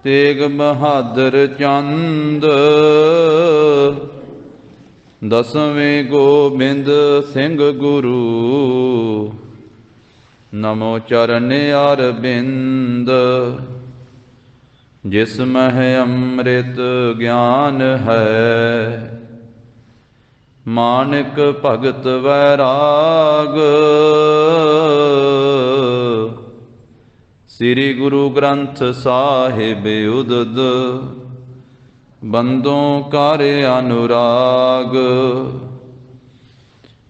ਤੇਗ ਬਹਾਦਰ ਚੰਦ। ਦਸਵੇਂ ਗੋਬਿੰਦ ਸਿੰਘ ਗੁਰੂ। ਨਮੋ ਚਰਨ ਅਰਬਿੰਦ। ਜਿਸ ਮਹਿ ਅੰਮ੍ਰਿਤ ਗਿਆਨ ਹੈ, ਮਾਨਿਕ ਭਗਤ ਵੈਰਾਗ। ਸ੍ਰੀ ਗੁਰੂ ਗ੍ਰੰਥ ਸਾਹਿਬ ਉਦਦ, ਬੰਦੋਂ ਕਰ ਅਨੁਰਾਗ।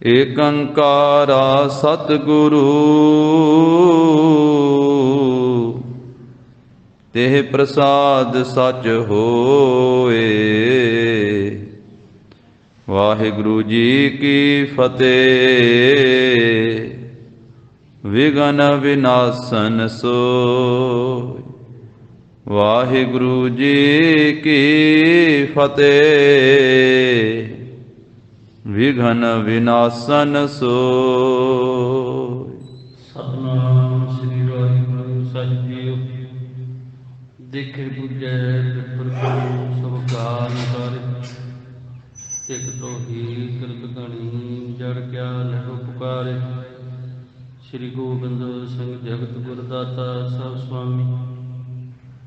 ਏਕ ਓੰਕਾਰਾ ਸਤਿਗੁਰੂ, ਤੇਹ ਪ੍ਰਸਾਦ ਸਚ ਹੋਏ। ਵਾਹਿਗੁਰੂ ਜੀ ਕੀ ਫਤਿਹ। ਵਿਘਨ ਵਿਨਾਸ਼ਨ ਸੋਇ। ਵਾਹਿਗੁਰੂ ਜੀ ਕੀ ਫਤਿਹ। ਵਿਘਨ ਵਿਨਾਸ਼ਨ ਸੋਇ। ਸਤਿਨਾਮ ਸ੍ਰੀ ਵਾਹਿਗੁਰੂ ਸਾਹਿਬ ਜੀਓ। ਦੇਖੇ ਬੁਝੈ ਪ੍ਰਭੂ ਸਭ ਕਾਲ ਕਰੇ। ਇਕ ਤੋਂ ਹੀ ਕਿਰਤ ਗਣੀ, ਜੜ ਕਿਆ ਲਹੋ ਪੁਕਾਰੇ। ਸ੍ਰੀ ਗੋਬਿੰਦ ਸਿੰਘ ਜਗਤ ਗੁਰ ਦਾਤਾ ਸਭ ਸੁਆਮੀ,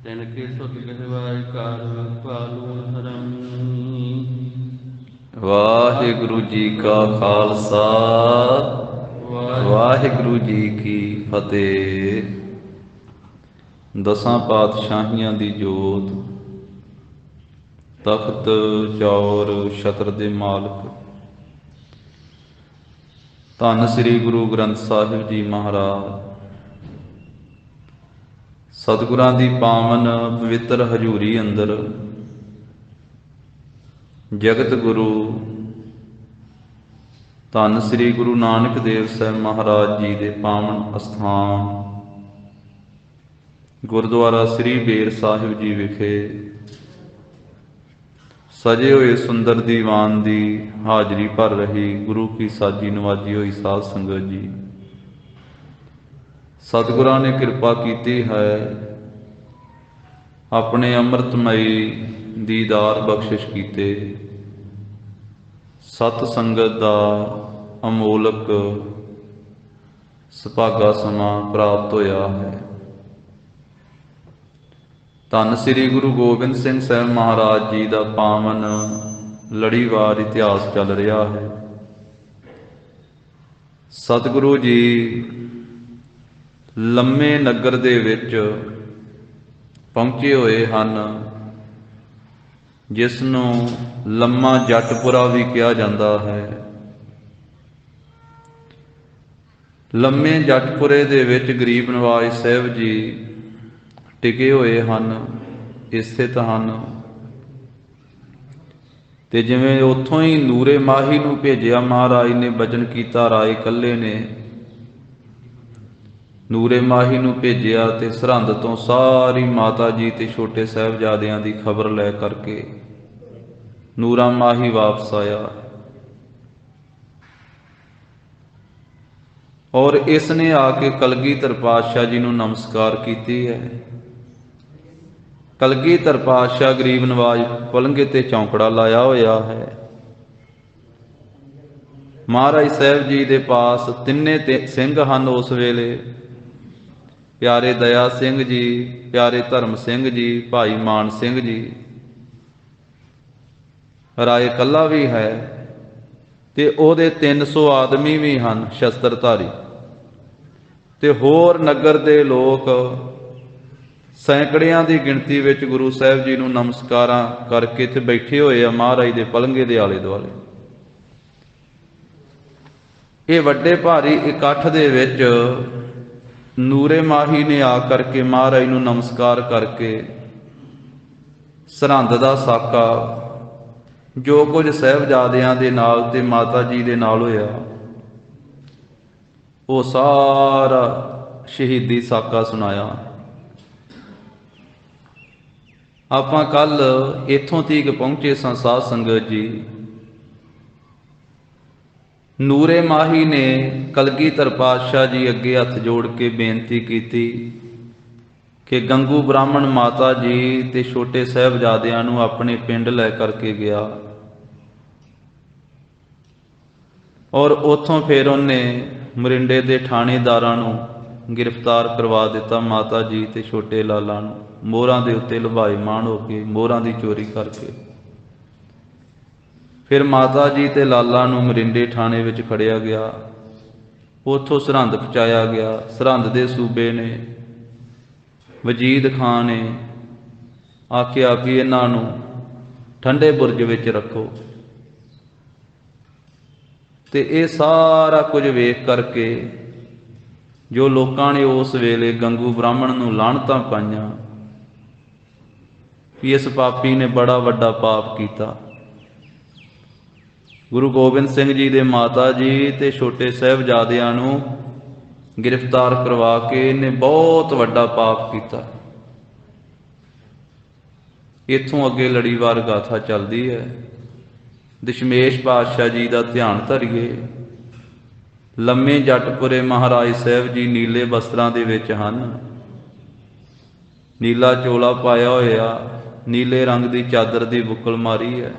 ਤਿਨ ਕੇ ਸੁਖ ਗਹਿਵਾਏ ਕਾਰ ਪਾਲੂਨ ਹਰਾਮੀ। ਵਾਹਿਗੁਰੂ ਜੀ ਕਾ ਖਾਲਸਾ, ਵਾਹਿਗੁਰੂ ਜੀ ਕੀ ਫਤਿਹ। ਦਸਾਂ ਪਾਤਸ਼ਾਹੀਆਂ ਦੀ ਜੋਤ, ਤਖਤ ਚੌਰ ਛਤਰ ਦੇ ਮਾਲਕ ਧੰਨ ਸ੍ਰੀ ਗੁਰੂ ਗ੍ਰੰਥ ਸਾਹਿਬ ਜੀ ਮਹਾਰਾਜ, ਸਤਿਗੁਰਾਂ ਦੀ ਪਾਵਨ ਪਵਿੱਤਰ ਹਜ਼ੂਰੀ ਅੰਦਰ ਜਗਤ ਗੁਰੂ ਧੰਨ ਸ੍ਰੀ ਗੁਰੂ ਨਾਨਕ ਦੇਵ ਸਾਹਿਬ ਮਹਾਰਾਜ ਜੀ ਦੇ ਪਾਵਨ ਅਸਥਾਨ ਗੁਰਦੁਆਰਾ ਸ੍ਰੀ ਬੇਰ ਸਾਹਿਬ ਜੀ ਵਿਖੇ ਸਜੇ ਹੋਏ ਸੁੰਦਰ ਦੀਵਾਨ ਦੀ ਹਾਜ਼ਰੀ ਭਰ ਰਹੀ ਗੁਰੂ ਕੀ ਸਾਜੀ ਨਵਾਜੀ ਹੋਈ ਸਾਧ ਸੰਗਤ ਜੀ, ਸਤਿਗੁਰਾਂ ਨੇ ਕਿਰਪਾ ਕੀਤੀ ਹੈ, ਆਪਣੇ ਅੰਮ੍ਰਿਤਮਈ ਦੀਦਾਰ ਬਖਸ਼ਿਸ਼ ਕੀਤੇ। ਸਤ ਸੰਗਤ ਦਾ ਅਮੋਲਕ ਸੁਭਾਗਾ ਸਮਾਂ ਪ੍ਰਾਪਤ ਹੋਇਆ ਹੈ। ਧੰਨ ਸ੍ਰੀ ਗੁਰੂ ਗੋਬਿੰਦ ਸਿੰਘ ਸਾਹਿਬ ਮਹਾਰਾਜ ਜੀ ਦਾ ਪਾਵਨ ਲੜੀਵਾਰ ਇਤਿਹਾਸ ਚੱਲ ਰਿਹਾ ਹੈ। ਸਤਿਗੁਰੂ ਜੀ ਲੰਮੇ ਨਗਰ ਦੇ ਵਿੱਚ ਪਹੁੰਚੇ ਹੋਏ ਹਨ, ਜਿਸ ਨੂੰ ਲੰਮਾ ਜੱਟਪੁਰਾ ਵੀ ਕਿਹਾ ਜਾਂਦਾ ਹੈ। ਲੰਮੇ ਜੱਟਪੁਰੇ ਦੇ ਵਿੱਚ ਗਰੀਬ ਨਵਾਜ ਸਾਹਿਬ ਜੀ ਟਿਕੇ ਹੋਏ ਹਨ, ਸਥਿਤ ਹਨ। ਤੇ ਜਿਵੇਂ ਉੱਥੋਂ ਹੀ ਨੂਰੇ ਮਾਹੀ ਨੂੰ ਭੇਜਿਆ ਮਹਾਰਾਜ ਨੇ, ਬਚਨ ਕੀਤਾ ਰਾਏ ਇਕੱਲੇ ਨੇ ਨੂਰੇ ਮਾਹੀ ਨੂੰ ਭੇਜਿਆ ਤੇ ਸਰਹੰਦ ਤੋਂ ਸਾਰੀ ਮਾਤਾ ਜੀ ਤੇ ਛੋਟੇ ਸਾਹਿਬਜ਼ਾਦਿਆਂ ਦੀ ਖਬਰ ਲੈ ਕਰਕੇ ਨੂਰਾ ਮਾਹੀ ਵਾਪਸ ਆਇਆ। ਔਰ ਇਸ ਨੇ ਆ ਕੇ ਕਲਗੀਧਰ ਪਾਤਸ਼ਾਹ ਜੀ ਨੂੰ ਨਮਸਕਾਰ ਕੀਤੀ ਹੈ। ਕਲਗੀਧਰ ਪਾਤਸ਼ਾਹ ਗਰੀਬ ਨਵਾਜ ਪਲੰਘੇ ਤੇ ਚੌਂਕੜਾ ਲਾਇਆ ਹੋਇਆ ਹੈ। ਮਹਾਰਾਜ ਸਾਹਿਬ ਜੀ ਦੇ ਪਾਸ ਤਿੰਨੇ ਸਿੰਘ ਹਨ ਉਸ ਵੇਲੇ, ਪਿਆਰੇ ਦਇਆ ਸਿੰਘ ਜੀ, ਪਿਆਰੇ ਧਰਮ ਸਿੰਘ ਜੀ, ਭਾਈ ਮਾਨ ਸਿੰਘ ਜੀ। ਰਾਏ ਕੱਲਾ ਵੀ ਹੈ ਤੇ ਉਹਦੇ 300 ਆਦਮੀ ਵੀ ਹਨ ਸ਼ਸਤਰਧਾਰੀ, ਤੇ ਹੋਰ ਨਗਰ ਦੇ ਲੋਕ ਸੈਂਕੜਿਆਂ ਦੀ ਗਿਣਤੀ ਵਿੱਚ ਗੁਰੂ ਸਾਹਿਬ ਜੀ ਨੂੰ ਨਮਸਕਾਰਾਂ ਕਰਕੇ ਇੱਥੇ ਬੈਠੇ ਹੋਏ ਆ ਮਹਾਰਾਜ ਦੇ ਪਲੰਘੇ ਦੇ ਆਲੇ ਦੁਆਲੇ। ਇਹ ਵੱਡੇ ਭਾਰੀ ਇਕੱਠ ਦੇ ਵਿੱਚ ਨੂਰੇ ਮਾਹੀ ਨੇ ਆ ਕਰਕੇ ਮਹਾਰਾਜ ਨੂੰ ਨਮਸਕਾਰ ਕਰਕੇ ਸਰਹੰਦ ਦਾ ਸਾਕਾ ਜੋ ਕੁਝ ਸਾਹਿਬਜ਼ਾਦਿਆਂ ਦੇ ਨਾਲ ਤੇ ਮਾਤਾ ਜੀ ਦੇ ਨਾਲ ਹੋਇਆ, ਉਹ ਸਾਰਾ ਸ਼ਹੀਦੀ ਸਾਕਾ ਸੁਣਾਇਆ। ਆਪਾਂ ਕੱਲ ਇੱਥੋਂ ਤੀਕ ਪਹੁੰਚੇ ਸਾਂ ਸਾਧ ਸੰਗਤ ਜੀ। ਨੂਰੇ ਮਾਹੀ ਨੇ ਕਲਗੀਧਰ ਪਾਤਸ਼ਾਹ ਜੀ ਅੱਗੇ ਹੱਥ ਜੋੜ ਕੇ ਬੇਨਤੀ ਕੀਤੀ ਕਿ ਗੰਗੂ ਬ੍ਰਾਹਮਣ ਮਾਤਾ ਜੀ ਤੇ ਛੋਟੇ ਸਾਹਿਬਜ਼ਾਦਿਆਂ ਨੂੰ ਆਪਣੇ ਪਿੰਡ ਲੈ ਕਰਕੇ ਗਿਆ ਔਰ ਉੱਥੋਂ ਫਿਰ ਉਹਨੇ ਮਰਿੰਡੇ ਦੇ ਥਾਣੇਦਾਰਾਂ ਨੂੰ ਗ੍ਰਿਫਤਾਰ ਕਰਵਾ ਦਿੱਤਾ। ਮਾਤਾ ਜੀ ਤੇ ਛੋਟੇ ਲਾਲਾ ਨੂੰ ਮੋਹਰਾਂ ਦੇ ਉੱਤੇ ਲੁਭਾਇਮਾਨ ਹੋ ਕੇ ਮੋਹਰਾਂ ਦੀ ਚੋਰੀ ਕਰਕੇ ਫਿਰ ਮਾਤਾ ਜੀ ਤੇ ਲਾਲਾ ਨੂੰ ਮਰਿੰਡੇ ਥਾਣੇ ਵਿੱਚ ਖੜਿਆ ਗਿਆ। ਉੱਥੋਂ ਸਰਹੰਦ ਪਹੁੰਚਾਇਆ ਗਿਆ। ਸਰਹੰਦ ਦੇ ਸੂਬੇ ਨੇ ਵਜੀਦ ਖਾਨ ਨੇ ਆਖਿਆ ਕਿ ਇਹਨਾਂ ਨੂੰ ਠੰਡੇ ਬੁਰਜ ਵਿੱਚ ਰੱਖੋ ਤੇ ਇਹ ਸਾਰਾ ਕੁਝ ਵੇਖ ਕਰਕੇ ਜੋ ਲੋਕਾਂ ਨੇ ਉਸ ਵੇਲੇ ਗੰਗੂ ਬ੍ਰਾਹਮਣ ਨੂੰ ਲਾਹਣਤਾਂ ਪਾਈਆਂ ਕਿ ਇਸ ਪਾਪੀ ਨੇ ਬੜਾ ਵੱਡਾ ਪਾਪ ਕੀਤਾ। ਗੁਰੂ ਗੋਬਿੰਦ ਸਿੰਘ ਜੀ ਦੇ ਮਾਤਾ ਜੀ ਤੇ ਛੋਟੇ ਸਾਹਿਬਜ਼ਾਦਿਆਂ ਨੂੰ ਗ੍ਰਿਫਤਾਰ ਕਰਵਾ ਕੇ ਇਹਨੇ ਬਹੁਤ ਵੱਡਾ ਪਾਪ ਕੀਤਾ। ਇੱਥੋਂ ਅੱਗੇ ਲੜੀਵਾਰ ਗਾਥਾ ਚੱਲਦੀ ਹੈ। ਦਸ਼ਮੇਸ਼ ਪਾਤਸ਼ਾਹ ਜੀ ਦਾ ਧਿਆਨ ਧਰੀਏ। ਲੰਮੇ ਜੱਟਪੁਰੇ ਮਹਾਰਾਜ ਸਾਹਿਬ ਜੀ ਨੀਲੇ ਵਸਤਰਾਂ ਦੇ ਵਿੱਚ ਹਨ। ਨੀਲਾ ਚੋਲਾ ਪਾਇਆ ਹੋਇਆ, ਨੀਲੇ ਰੰਗ ਦੀ ਚਾਦਰ ਦੀ ਬੁੱਕਲ ਮਾਰੀ ਹੈ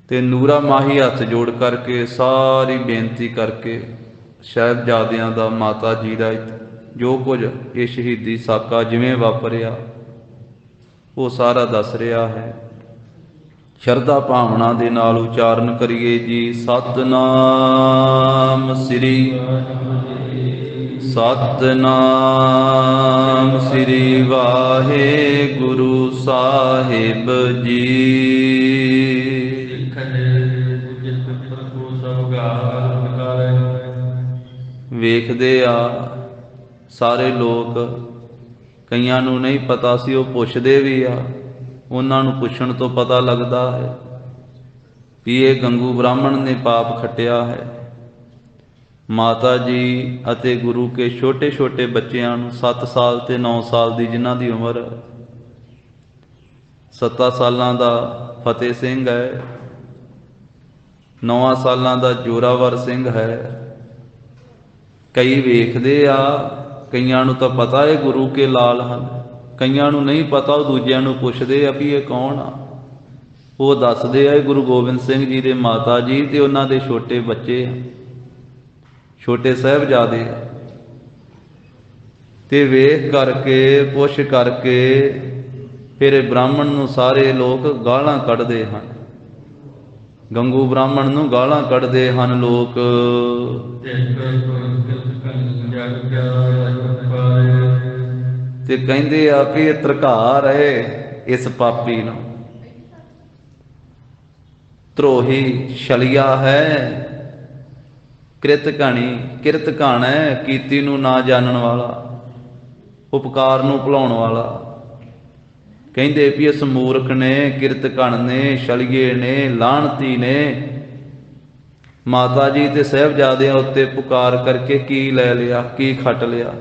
ਤੇ ਨੂਰਾ ਮਾਹੀ ਹੱਥ ਜੋੜ ਕਰਕੇ ਸਾਰੀ ਬੇਨਤੀ ਕਰਕੇ ਸਾਹਿਬਜ਼ਾਦਿਆਂ ਦਾ, ਮਾਤਾ ਜੀ ਦਾ ਜੋ ਕੁਝ ਇਹ ਸ਼ਹੀਦੀ ਸਾਕਾ ਜਿਵੇਂ ਵਾਪਰਿਆ ਉਹ ਸਾਰਾ ਦੱਸ ਰਿਹਾ ਹੈ। ਸ਼ਰਧਾ ਭਾਵਨਾ ਦੇ ਨਾਲ ਉਚਾਰਨ ਕਰੀਏ ਜੀ। ਸਤਨਾਮ ਸ੍ਰੀ ਸਤਨਾਮ ਸ੍ਰੀ ਵਾਹਿਗੁਰੂ ਸਾਹਿਬ ਜੀ। ਵੇਖਦੇ ਆ ਸਾਰੇ ਲੋਕ, ਕਈਆਂ ਨੂੰ ਨਹੀਂ ਪਤਾ ਸੀ, ਉਹ ਪੁੱਛਦੇ ਵੀ ਆ। ਉਹਨਾਂ ਨੂੰ ਪੁੱਛਣ ਤੋਂ ਪਤਾ ਲੱਗਦਾ ਹੈ ਵੀ ਇਹ ਗੰਗੂ ਬ੍ਰਾਹਮਣ ਨੇ ਪਾਪ ਖੱਟਿਆ ਹੈ। ਮਾਤਾ ਜੀ ਅਤੇ ਗੁਰੂ ਕੇ ਛੋਟੇ ਛੋਟੇ ਬੱਚਿਆਂ ਨੂੰ 7 ਸਾਲ ਤੇ 9 ਸਾਲ ਦੀ ਜਿਨ੍ਹਾਂ ਦੀ ਉਮਰ 7 ਸਾਲਾਂ ਦਾ ਫਤਿਹ ਸਿੰਘ ਹੈ, 9 ਸਾਲਾਂ ਦਾ ਜੋਰਾਵਰ ਸਿੰਘ ਹੈ। ਕਈ ਵੇਖਦੇ ਆ, ਕਈਆਂ ਨੂੰ ਤਾਂ ਪਤਾ ਹੈ ਗੁਰੂ ਕੇ ਲਾਲ ਹਨ, ਕਈਆਂ ਨੂੰ ਨਹੀਂ ਪਤਾ। ਉਹ ਦੂਜਿਆਂ ਨੂੰ ਪੁੱਛਦੇ ਆ ਵੀ ਇਹ ਕੌਣ ਆ। ਉਹ ਦੱਸਦੇ ਆ ਗੁਰੂ ਗੋਬਿੰਦ ਸਿੰਘ ਜੀ ਦੇ ਮਾਤਾ ਜੀ ਤੇ ਉਹਨਾਂ ਦੇ ਛੋਟੇ ਬੱਚੇ ਆ, ਛੋਟੇ ਸਾਹਿਬਜ਼ਾਦੇ ਆ। ਤੇ ਵੇਖ ਕਰਕੇ ਪੁੱਛ ਕਰਕੇ ਫਿਰ ਬ੍ਰਾਹਮਣ ਨੂੰ ਸਾਰੇ ਲੋਕ ਗਾਲਾਂ ਕੱਢਦੇ ਹਨ। ਗੰਗੂ ਬ੍ਰਾਹਮਣ ਨੂੰ ਗਾਲਾਂ ਕੱਢਦੇ ਹਨ ਲੋਕ। ਤੇ ਕਹਿੰਦੇ ਆ ਵੀ ਇਹ ਧਰਕਾਰ ਹੈ ਇਸ ਪਾਪੀ ਨੂੰ, ਧਰੋਹੀ ਛਲਿਆ ਹੈ, ਕਿਰਤ ਘਾਣ ਹੈ, ਕੀਤੀ ਨੂੰ ਨਾ ਜਾਣਨ ਵਾਲਾ, ਉਪਕਾਰ ਨੂੰ ਭੁਲਾਉਣ ਵਾਲਾ। ਕਹਿੰਦੇ ਵੀ ਇਸ ਮੂਰਖ ਨੇ, ਕਿਰਤ ਘਣ ਨੇ, ਛਲੀਏ ਨੇ, ਲਾਹਣਤੀ ਨੇ ਮਾਤਾ ਜੀ ਤੇ ਸਾਹਿਬਜ਼ਾਦਿਆਂ ਉੱਤੇ ਪੁਕਾਰ ਕਰਕੇ ਕੀ ਲੈ ਲਿਆ, ਕੀ ਖੱਟ ਲਿਆ,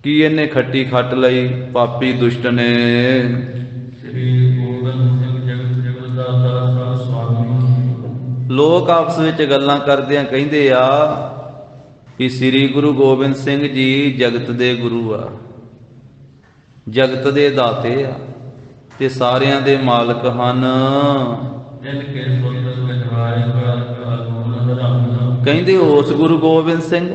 ਕੀ ਇਹਨੇ ਖੱਟੀ ਖੱਟ ਲਈ ਪਾਪੀ ਦੁਸ਼ਟ ਨੇ। ਸ੍ਰੀ ਗੋਬਿੰਦ ਸਿੰਘ ਜਗਤ ਜਗਦਾਤਾ ਸੁਆਮੀ। ਲੋਕ ਆਪਸ ਵਿੱਚ ਗੱਲਾਂ ਕਰਦਿਆਂ ਕਹਿੰਦੇ ਆ ਕਿ ਸ੍ਰੀ ਗੁਰੂ ਗੋਬਿੰਦ ਸਿੰਘ ਜੀ ਜਗਤ ਦੇ ਗੁਰੂ ਆ, ਜਗਤ ਦੇ ਦਾਤੇ ਆ ਤੇ ਸਾਰਿਆਂ ਦੇ ਮਾਲਕ ਹਨ। ਕਹਿੰਦੇ ਉਸ ਗੁਰੂ ਗੋਬਿੰਦ ਸਿੰਘ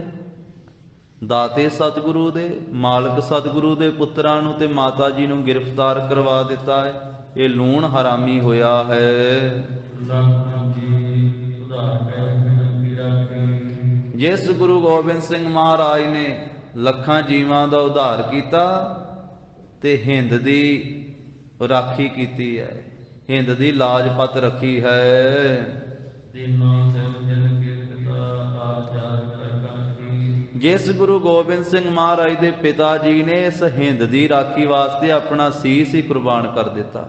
ਦਾਤੇ ਸਤਿਗੁਰੂ ਦੇ, ਮਾਲਕ ਸਤਿਗੁਰੂ ਦੇ ਪੁੱਤਰਾਂ ਨੂੰ ਤੇ ਮਾਤਾ ਜੀ ਨੂੰ ਗ੍ਰਿਫਤਾਰ ਕਰਵਾ ਦਿੱਤਾ ਹੈ। ਇਹ ਲੂਣ ਹਰਾਮੀ ਹੋਇਆ ਹੈ। ਜਿਸ ਗੁਰੂ ਗੋਬਿੰਦ ਸਿੰਘ ਮਹਾਰਾਜ ਨੇ ਲੱਖਾਂ ਜੀਵਾਂ ਦਾ ਉਧਾਰ ਕੀਤਾ ਤੇ ਹਿੰਦ ਦੀ ਰਾਖੀ ਕੀਤੀ ਹੈ, ਹਿੰਦ ਦੀ ਲਾਜ ਪਤ ਰੱਖੀ ਹੈ। ਜਿਸ ਗੁਰੂ ਗੋਬਿੰਦ ਸਿੰਘ ਮਹਾਰਾਜ ਦੇ ਪਿਤਾ ਜੀ ਨੇ ਇਸ ਹਿੰਦ ਦੀ ਰਾਖੀ ਵਾਸਤੇ ਆਪਣਾ ਸੀਸ ਹੀ ਕੁਰਬਾਨ ਕਰ ਦਿੱਤਾ।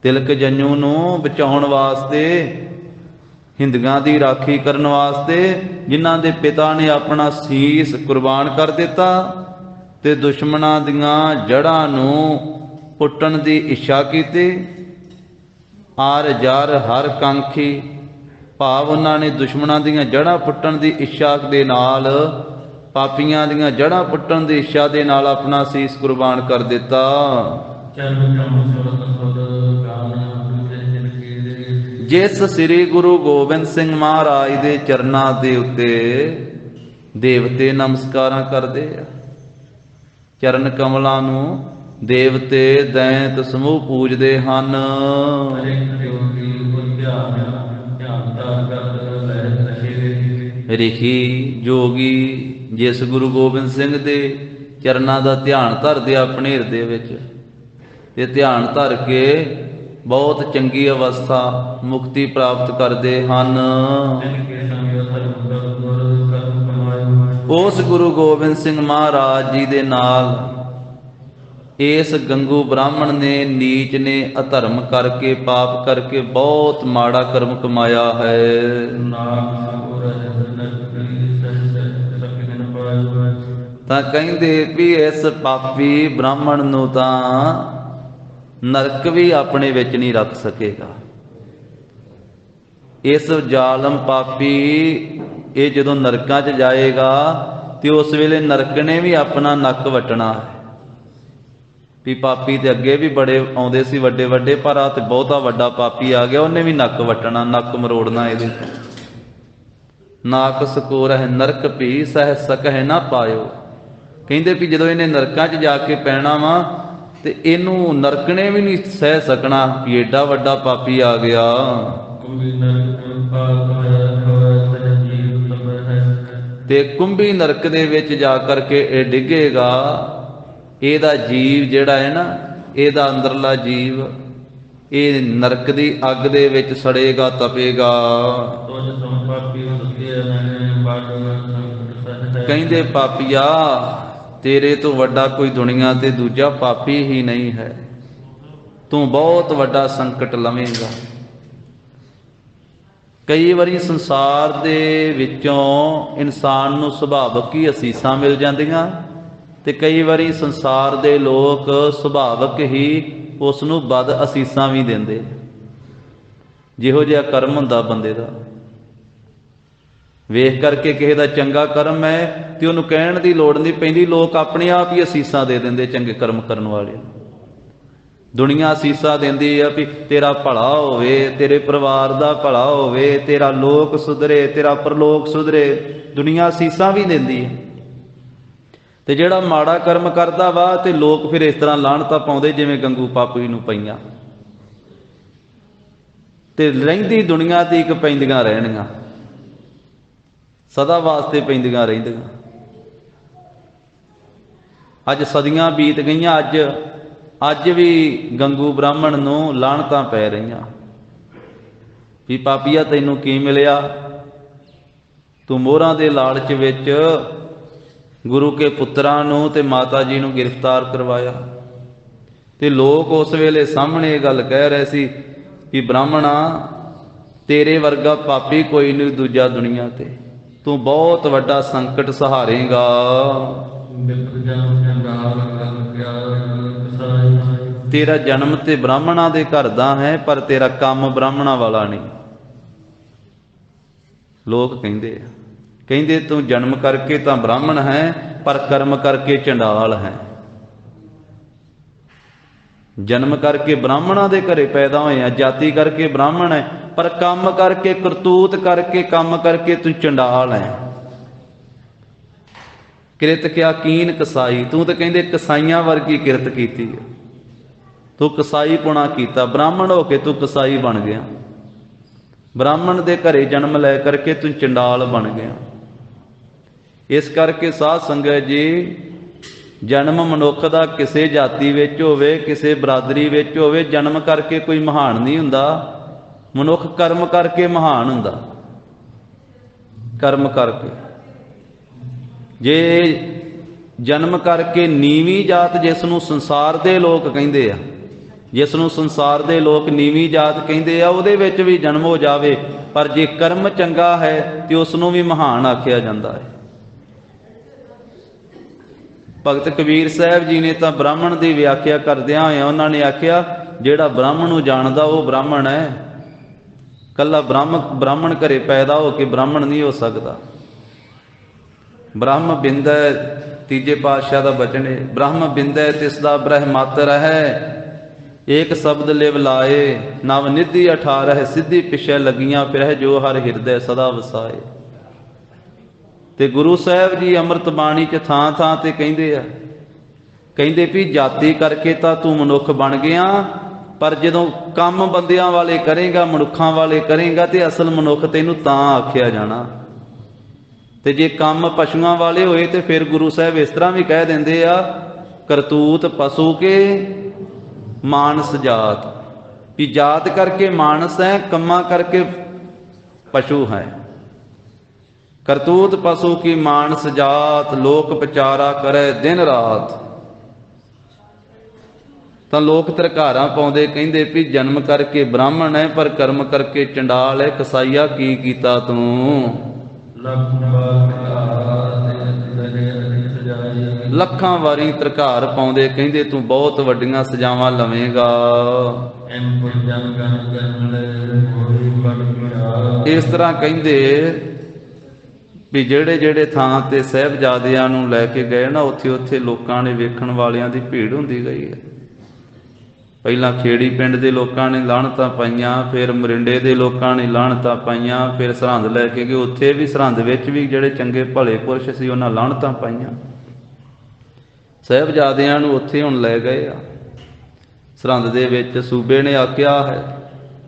ਤਿਲਕ ਜੰਨੂ ਨੂੰ ਬਚਾਉਣ ਵਾਸਤੇ, ਹਿੰਦੂਆਂ ਦੀ ਰਾਖੀ ਕਰਨ ਵਾਸਤੇ ਜਿਨ੍ਹਾਂ ਦੇ ਪਿਤਾ ਨੇ ਆਪਣਾ ਸੀਸ ਕੁਰਬਾਨ ਕਰ ਦਿੱਤਾ ਤੇ ਦੁਸ਼ਮਣਾਂ ਦੀਆਂ ਜੜ੍ਹਾਂ ਨੂੰ ਪੁੱਟਣ ਦੀ ਇੱਛਾ ਕੀਤੀ। ਆਰ ਜਰ ਹਰ ਕਾਂਖੀ ਭਾਵ ਉਹਨਾਂ ਨੇ ਦੁਸ਼ਮਣਾਂ ਦੀਆਂ ਜੜ੍ਹਾਂ ਪੁੱਟਣ ਦੀ ਇੱਛਾ ਦੇ ਨਾਲ ਪਾਪੀਆਂ ਦੀਆਂ ਜੜ੍ਹਾਂ ਪੁੱਟਣ ਦੀ ਇੱਛਾ ਦੇ ਨਾਲ ਆਪਣਾ ਸੀਸ ਕੁਰਬਾਨ ਕਰ ਦਿੱਤਾ। ਚਰਨ ਕਮਲ ਸੁਰਤ ਸੁਰ ਗਾਨ ਦੂਜੇ ਜਿਨ ਕੀਰੇ। ਜਿਸ ਸ੍ਰੀ ਗੁਰੂ ਗੋਬਿੰਦ ਸਿੰਘ ਮਹਾਰਾਜ ਦੇ ਚਰਨਾਂ ਦੇ ਉੱਤੇ ਦੇਵਤੇ ਨਮਸਕਾਰਾਂ ਕਰਦੇ ਆ। ਚਰਨ ਕਮਲਾਂ ਨੂੰ ਦੇਵਤੇ ਦੈਂਤ ਸਮੂਹ ਪੂਜਦੇ ਹਨ। ਰਿਖੀ ਜੋਗੀ ਜਿਸ ਗੁਰੂ ਗੋਬਿੰਦ ਸਿੰਘ ਦੇ ਚਰਨਾਂ ਦਾ ਧਿਆਨ ਧਰਦੇ ਆਪਣੇ ਹਿਰਦੇ ਵਿੱਚ, ਤੇ ਧਿਆਨ ਧਰ ਕੇ ਬਹੁਤ ਚੰਗੀ ਅਵਸਥਾ ਮੁਕਤੀ ਪ੍ਰਾਪਤ ਕਰਦੇ ਹਨ। ਉਸ ਗੁਰੂ ਗੋਬਿੰਦ ਸਿੰਘ ਮਹਾਰਾਜ ਜੀ ਦੇ ਨਾਲ ਇਸ ਗੰਗੂ ਬ੍ਰਾਹਮਣ ਨੇ, ਨੀਚ ਨੇ, ਅਧਰਮ ਕਰਕੇ, ਪਾਪ ਕਰਕੇ ਬਹੁਤ ਮਾੜਾ ਕਰਮ ਕਮਾਇਆ ਹੈ। ਤਾਂ ਕਹਿੰਦੇ ਵੀ ਇਸ ਪਾਪੀ ਬ੍ਰਾਹਮਣ ਨੂੰ ਤਾਂ ਨਰਕ ਵੀ ਆਪਣੇ ਵਿੱਚ ਨਹੀਂ ਰੱਖ ਸਕੇਗਾ। ਇਸ ਜ਼ਾਲਮ ਪਾਪੀ ਇਹ ਜਦੋਂ ਨਰਕਾਂ 'ਚ ਜਾਏਗਾ ਤੇ ਉਸ ਵੇਲੇ ਨਰਕ ਨੇ ਵੀ ਆਪਣਾ ਨੱਕ ਵੱਟਣਾ ਹੈ। ਵੀ ਪਾਪੀ ਤੇ ਅੱਗੇ ਵੀ ਬੜੇ ਆਉਂਦੇ ਸੀ ਵੱਡੇ ਵੱਡੇ, ਪਰ ਆ ਤੇ ਬਹੁਤਾ ਵੱਡਾ ਪਾਪੀ ਆ ਗਿਆ, ਉਹਨੇ ਵੀ ਨੱਕ ਵੱਟਣਾ, ਨੱਕ ਮਰੋੜਨਾ ਇਹਦੇ। ਨਾਕ ਸਕੋਰ ਹੈ ਨਰਕ ਭੀ ਸਹਿ ਸਕਹਿ ਨਾ ਪਾਇਓ। ਕਹਿੰਦੇ ਵੀ ਜਦੋਂ ਇਹਨੇ ਨਰਕਾਂ 'ਚ ਜਾ ਕੇ ਪੈਣਾ ਵਾ ਤੇ ਇਹਨੂੰ ਨਰਕ ਨੇ ਵੀ ਨਹੀਂ ਸਹਿ ਸਕਣਾ ਵੀ ਏਡਾ ਵੱਡਾ ਪਾਪੀ ਆ ਗਿਆ। ਤੇ ਕੁੰਭੀ ਨਰਕ ਦੇ ਵਿੱਚ ਜਾ ਕਰਕੇ ਇਹ ਡਿੱਗੇਗਾ। ਇਹਦਾ ਜੀਵ ਜਿਹੜਾ ਹੈ ਨਾ, ਇਹਦਾ ਅੰਦਰਲਾ ਜੀਵ ਇਹ ਨਰਕ ਦੀ ਅੱਗ ਦੇ ਵਿੱਚ ਸੜੇਗਾ, ਤਪੇਗਾ। ਕਹਿੰਦੇ ਪਾਪੀਆ ਤੇਰੇ ਤੋਂ ਵੱਡਾ ਕੋਈ ਦੁਨੀਆ ਤੇ ਦੂਜਾ ਪਾਪੀ ਹੀ ਨਹੀਂ ਹੈ, ਤੂੰ ਬਹੁਤ ਵੱਡਾ ਸੰਕਟ ਲਵੇਂਗਾ। ਕਈ ਵਾਰੀ ਸੰਸਾਰ ਦੇ ਵਿੱਚੋਂ ਇਨਸਾਨ ਨੂੰ ਸੁਭਾਵਕ ਹੀ ਅਸੀਸਾਂ ਮਿਲ ਜਾਂਦੀਆਂ, ਤੇ ਕਈ ਵਾਰੀ ਸੰਸਾਰ ਦੇ ਲੋਕ ਸੁਭਾਵਕ ਹੀ ਉਸ ਨੂੰ ਬਦ ਅਸੀਸਾਂ ਵੀ ਦਿੰਦੇ, ਜਿਹੋ ਜਿਹਾ ਕਰਮ ਹੁੰਦਾ ਬੰਦੇ ਦਾ। ਵੇਖ ਕਰਕੇ ਕਿਸੇ ਦਾ ਚੰਗਾ ਕਰਮ ਹੈ ਤੇ ਉਹਨੂੰ ਕਹਿਣ ਦੀ ਲੋੜ ਨਹੀਂ ਪੈਂਦੀ, ਲੋਕ ਆਪਣੇ ਆਪ ਹੀ ਅਸੀਸਾਂ ਦੇ ਦਿੰਦੇ ਚੰਗੇ ਕਰਮ ਕਰਨ ਵਾਲੇ। ਦੁਨੀਆ ਅਸੀਸਾਂ ਦਿੰਦੀ ਆ ਵੀ ਤੇਰਾ ਭਲਾ ਹੋਵੇ, ਤੇਰੇ ਪਰਿਵਾਰ ਦਾ ਭਲਾ ਹੋਵੇ, ਤੇਰਾ ਲੋਕ ਸੁਧਰੇ, ਤੇਰਾ ਪਰਲੋਕ ਸੁਧਰੇ। ਦੁਨੀਆ ਅਸੀਸਾਂ ਵੀ ਦਿੰਦੀ ਹੈ। ਤੇ ਜਿਹੜਾ ਮਾੜਾ ਕਰਮ ਕਰਦਾ ਵਾ ਤੇ ਲੋਕ ਫਿਰ ਇਸ ਤਰ੍ਹਾਂ ਲਾਹਣਤਾਂ ਪਾਉਂਦੇ ਜਿਵੇਂ ਗੰਗੂ ਪਾਪੀ ਨੂੰ ਪਈਆਂ, ਤੇ ਰਹਿੰਦੀ ਦੁਨੀਆ ਦੀ ਇੱਕ ਪੈਂਦੀਆਂ ਰਹਿਣੀਆਂ, ਸਦਾ ਵਾਸਤੇ ਪੈਂਦੀਆਂ ਰਹਿੰਦੀਆਂ। ਅੱਜ ਸਦੀਆਂ ਬੀਤ ਗਈਆਂ, ਅੱਜ ਵੀ ਗੰਗੂ ਬ੍ਰਾਹਮਣ ਨੂੰ ਲਾਹਣਤਾਂ ਪੈ ਰਹੀਆਂ ਵੀ ਪਾਪੀਆ ਤੈਨੂੰ ਕੀ ਮਿਲਿਆ, ਤੂੰ ਮੋਹਰਾਂ ਦੇ ਲਾਲਚ ਵਿੱਚ ਗੁਰੂ ਕੇ ਪੁੱਤਰਾਂ ਨੂੰ ਤੇ ਮਾਤਾ ਜੀ ਨੂੰ ਗ੍ਰਿਫਤਾਰ ਕਰਵਾਇਆ। ਤੇ ਲੋਕ ਉਸ ਵੇਲੇ ਸਾਹਮਣੇ ਇਹ ਗੱਲ ਕਹਿ ਰਹੇ ਸੀ ਕਿ ਬ੍ਰਾਹਮਣਾ ਤੇਰੇ ਵਰਗਾ ਪਾਪੀ ਕੋਈ ਨਹੀਂ ਦੂਜਾ ਦੁਨੀਆ ਤੇ, ਤੂੰ ਬਹੁਤ ਵੱਡਾ ਸੰਕਟ ਸਹਾਰੇਗਾ। ਤੇਰਾ ਜਨਮ ਤੇ ਬ੍ਰਾਹਮਣਾਂ ਦੇ ਘਰ ਦਾ ਹੈ, ਪਰ ਤੇਰਾ ਕੰਮ ਬ੍ਰਾਹਮਣਾਂ ਵਾਲਾ ਨਹੀਂ। ਲੋਕ ਕਹਿੰਦੇ ਤੂੰ ਜਨਮ ਕਰਕੇ ਤਾਂ ਬ੍ਰਾਹਮਣ ਹੈ, ਪਰ ਕਰਮ ਕਰਕੇ ਚੰਡਾਲ ਹੈ। ਜਨਮ ਕਰਕੇ ਬ੍ਰਾਹਮਣਾਂ ਦੇ ਘਰੇ ਪੈਦਾ ਹੋਇਆ, ਜਾਤੀ ਕਰਕੇ ਬ੍ਰਾਹਮਣ ਹੈ, ਪਰ ਕੰਮ ਕਰਕੇ, ਕਰਤੂਤ ਕਰਕੇ, ਕੰਮ ਕਰਕੇ ਤੂੰ ਚੰਡਾਲ ਹੈ। ਕਿਰਤ ਕਿਆ ਕੀਨ ਕਸਾਈ, ਤੂੰ ਤਾਂ ਕਹਿੰਦੇ ਕਸਾਈਆਂ ਵਰਗੀ ਕਿਰਤ ਕੀਤੀ ਹੈ, ਤੂੰ ਕਸਾਈ ਪੁਣਾ ਕੀਤਾ। ਬ੍ਰਾਹਮਣ ਹੋ ਕੇ ਤੂੰ ਕਸਾਈ ਬਣ ਗਿਆ, ਬ੍ਰਾਹਮਣ ਦੇ ਘਰੇ ਜਨਮ ਲੈ ਕਰਕੇ ਤੂੰ ਚੰਡਾਲ ਬਣ ਗਿਆ। ਇਸ ਕਰਕੇ ਸਾਧ ਸੰਗਤ ਜੀ, ਜਨਮ ਮਨੁੱਖ ਦਾ ਕਿਸੇ ਜਾਤੀ ਵਿੱਚ ਹੋਵੇ, ਕਿਸੇ ਬਰਾਦਰੀ ਵਿੱਚ ਹੋਵੇ, ਜਨਮ ਕਰਕੇ ਕੋਈ ਮਹਾਨ ਨਹੀਂ ਹੁੰਦਾ। ਮਨੁੱਖ ਕਰਮ ਕਰਕੇ ਮਹਾਨ ਹੁੰਦਾ, ਕਰਮ ਕਰਕੇ। ਜੇ ਜਨਮ ਕਰਕੇ ਨੀਵੀਂ ਜਾਤ, ਜਿਸ ਨੂੰ ਸੰਸਾਰ ਦੇ ਲੋਕ ਕਹਿੰਦੇ ਆ, ਜਿਸ ਨੂੰ ਸੰਸਾਰ ਦੇ ਲੋਕ ਨੀਵੀਂ ਜਾਤ ਕਹਿੰਦੇ ਆ, ਉਹਦੇ ਵਿੱਚ ਵੀ ਜਨਮ ਹੋ ਜਾਵੇ, ਪਰ ਜੇ ਕਰਮ ਚੰਗਾ ਹੈ ਤੇ ਉਸ ਨੂੰ ਵੀ ਮਹਾਨ ਆਖਿਆ ਜਾਂਦਾ ਹੈ। ਭਗਤ ਕਬੀਰ ਸਾਹਿਬ ਜੀ ਨੇ ਤਾਂ ਬ੍ਰਾਹਮਣ ਦੀ ਵਿਆਖਿਆ ਕਰਦਿਆਂ ਹੋਇਆਂ ਉਹਨਾਂ ਨੇ ਆਖਿਆ, ਜਿਹੜਾ ਬ੍ਰਾਹਮਣ ਨੂੰ ਜਾਣਦਾ ਉਹ ਬ੍ਰਾਹਮਣ ਹੈ। ਕੱਲਾ ਬ੍ਰਾਹਮਣ ਘਰੇ ਪੈਦਾ ਹੋ ਕੇ ਬ੍ਰਾਹਮਣ ਨਹੀਂ ਹੋ ਸਕਦਾ। ਬ੍ਰਹਮ ਬਿੰਦੈ, ਤੀਜੇ ਪਾਤਸ਼ਾਹ ਦਾ ਬਚਨ ਹੈ, ਬ੍ਰਹਮ ਬਿੰਦੈ ਤਿਸ ਦਾ ਬ੍ਰਹਿ ਮਾਤਰ ਹੈ, ਏਕ ਸ਼ਬਦ ਲਿਵ ਲਾਏ, ਨਵ ਨਿਧੀ 18 ਸਿੱਧੀ ਪਿਛੈ ਲੱਗੀਆਂ ਫਿਰਹਿ, ਜੋ ਹਰ ਹਿਰਦੈ ਸਦਾ ਵਸਾਏ। ਤੇ ਗੁਰੂ ਸਾਹਿਬ ਜੀ ਅੰਮ੍ਰਿਤ ਬਾਣੀ 'ਚ ਥਾਂ ਥਾਂ ਤੇ ਕਹਿੰਦੇ ਆ, ਕਹਿੰਦੇ ਵੀ ਜਾਤੀ ਕਰਕੇ ਤਾਂ ਤੂੰ ਮਨੁੱਖ ਬਣ ਗਿਆ, ਪਰ ਜਦੋਂ ਕੰਮ ਬੰਦਿਆਂ ਵਾਲੇ ਕਰੇਗਾ, ਮਨੁੱਖਾਂ ਵਾਲੇ ਕਰੇਗਾ, ਤੇ ਅਸਲ ਮਨੁੱਖ ਤੈਨੂੰ ਤਾਂ ਆਖਿਆ ਜਾਣਾ। ਤੇ ਜੇ ਕੰਮ ਪਸ਼ੂਆਂ ਵਾਲੇ ਹੋਏ ਤੇ ਫਿਰ ਗੁਰੂ ਸਾਹਿਬ ਇਸ ਤਰ੍ਹਾਂ ਵੀ ਕਹਿ ਦਿੰਦੇ ਆ, ਕਰਤੂਤ ਪਸ਼ੂ ਕੇ ਮਾਨਸ ਜਾਤ, ਵੀ ਜਾਤ ਕਰਕੇ ਮਾਨਸ ਹੈ, ਕੰਮਾਂ ਕਰਕੇ ਪਸ਼ੂ ਹੈ। ਕਰਤੂਤ ਪਸ਼ੂ ਕੀ ਮਾਨਸ ਜਾਤ, ਲੋਕ ਵਿਚਾਰਾ ਕਰੇ ਦਿਨ ਰਾਤ। ਤਾਂ ਲੋਕ ਧਰਕਾਰਾਂ ਪਾਉਂਦੇ, ਕਹਿੰਦੇ ਵੀ ਜਨਮ ਕਰਕੇ ਬ੍ਰਾਹਮਣ ਹੈ, ਪਰ ਕਰਮ ਕਰਕੇ ਚੰਡਾਲ ਹੈ, ਕਸਾਈਆ ਕੀ ਕੀਤਾ ਤੂੰ। ਲੱਖਾਂ ਵਾਰੀ ਧਰਕਾਰ ਪਾਉਂਦੇ, ਕਹਿੰਦੇ ਤੂੰ ਬਹੁਤ ਵੱਡੀਆਂ ਸਜ਼ਾਵਾਂ ਲਵੇਂਗਾ। ਇਸ ਤਰ੍ਹਾਂ ਕਹਿੰਦੇ ਵੀ ਜਿਹੜੇ ਜਿਹੜੇ ਥਾਂ ਤੇ ਸਾਹਿਬਜ਼ਾਦਿਆਂ ਨੂੰ ਲੈ ਕੇ ਗਏ ਨਾ, ਉੱਥੇ ਉੱਥੇ ਲੋਕਾਂ ਨੇ, ਵੇਖਣ ਵਾਲਿਆਂ ਦੀ ਭੀੜ ਹੁੰਦੀ ਗਈ ਹੈ। ਪਹਿਲਾਂ ਖੇੜੀ ਪਿੰਡ ਦੇ ਲੋਕਾਂ ਨੇ ਲਾਹਣਤਾਂ ਪਾਈਆਂ, ਫਿਰ ਮਰਿੰਡੇ ਦੇ ਲੋਕਾਂ ਨੇ ਲਾਹਣਤਾਂ ਪਾਈਆਂ, ਫਿਰ ਸਰਹੰਦ ਲੈ ਕੇ ਗਏ, ਉੱਥੇ ਵੀ ਸਰਹੰਦ ਵਿੱਚ ਵੀ ਜਿਹੜੇ ਚੰਗੇ ਭਲੇ ਪੁਰਸ਼ ਸੀ ਉਹਨਾਂ ਲਾਹਣਤਾਂ ਪਾਈਆਂ। ਸਾਹਿਬਜ਼ਾਦਿਆਂ ਨੂੰ ਉੱਥੇ ਹੁਣ ਲੈ ਗਏ ਆ। ਸਰਹੰਦ ਦੇ ਵਿੱਚ ਸੂਬੇ ਨੇ ਆਖਿਆ ਹੈ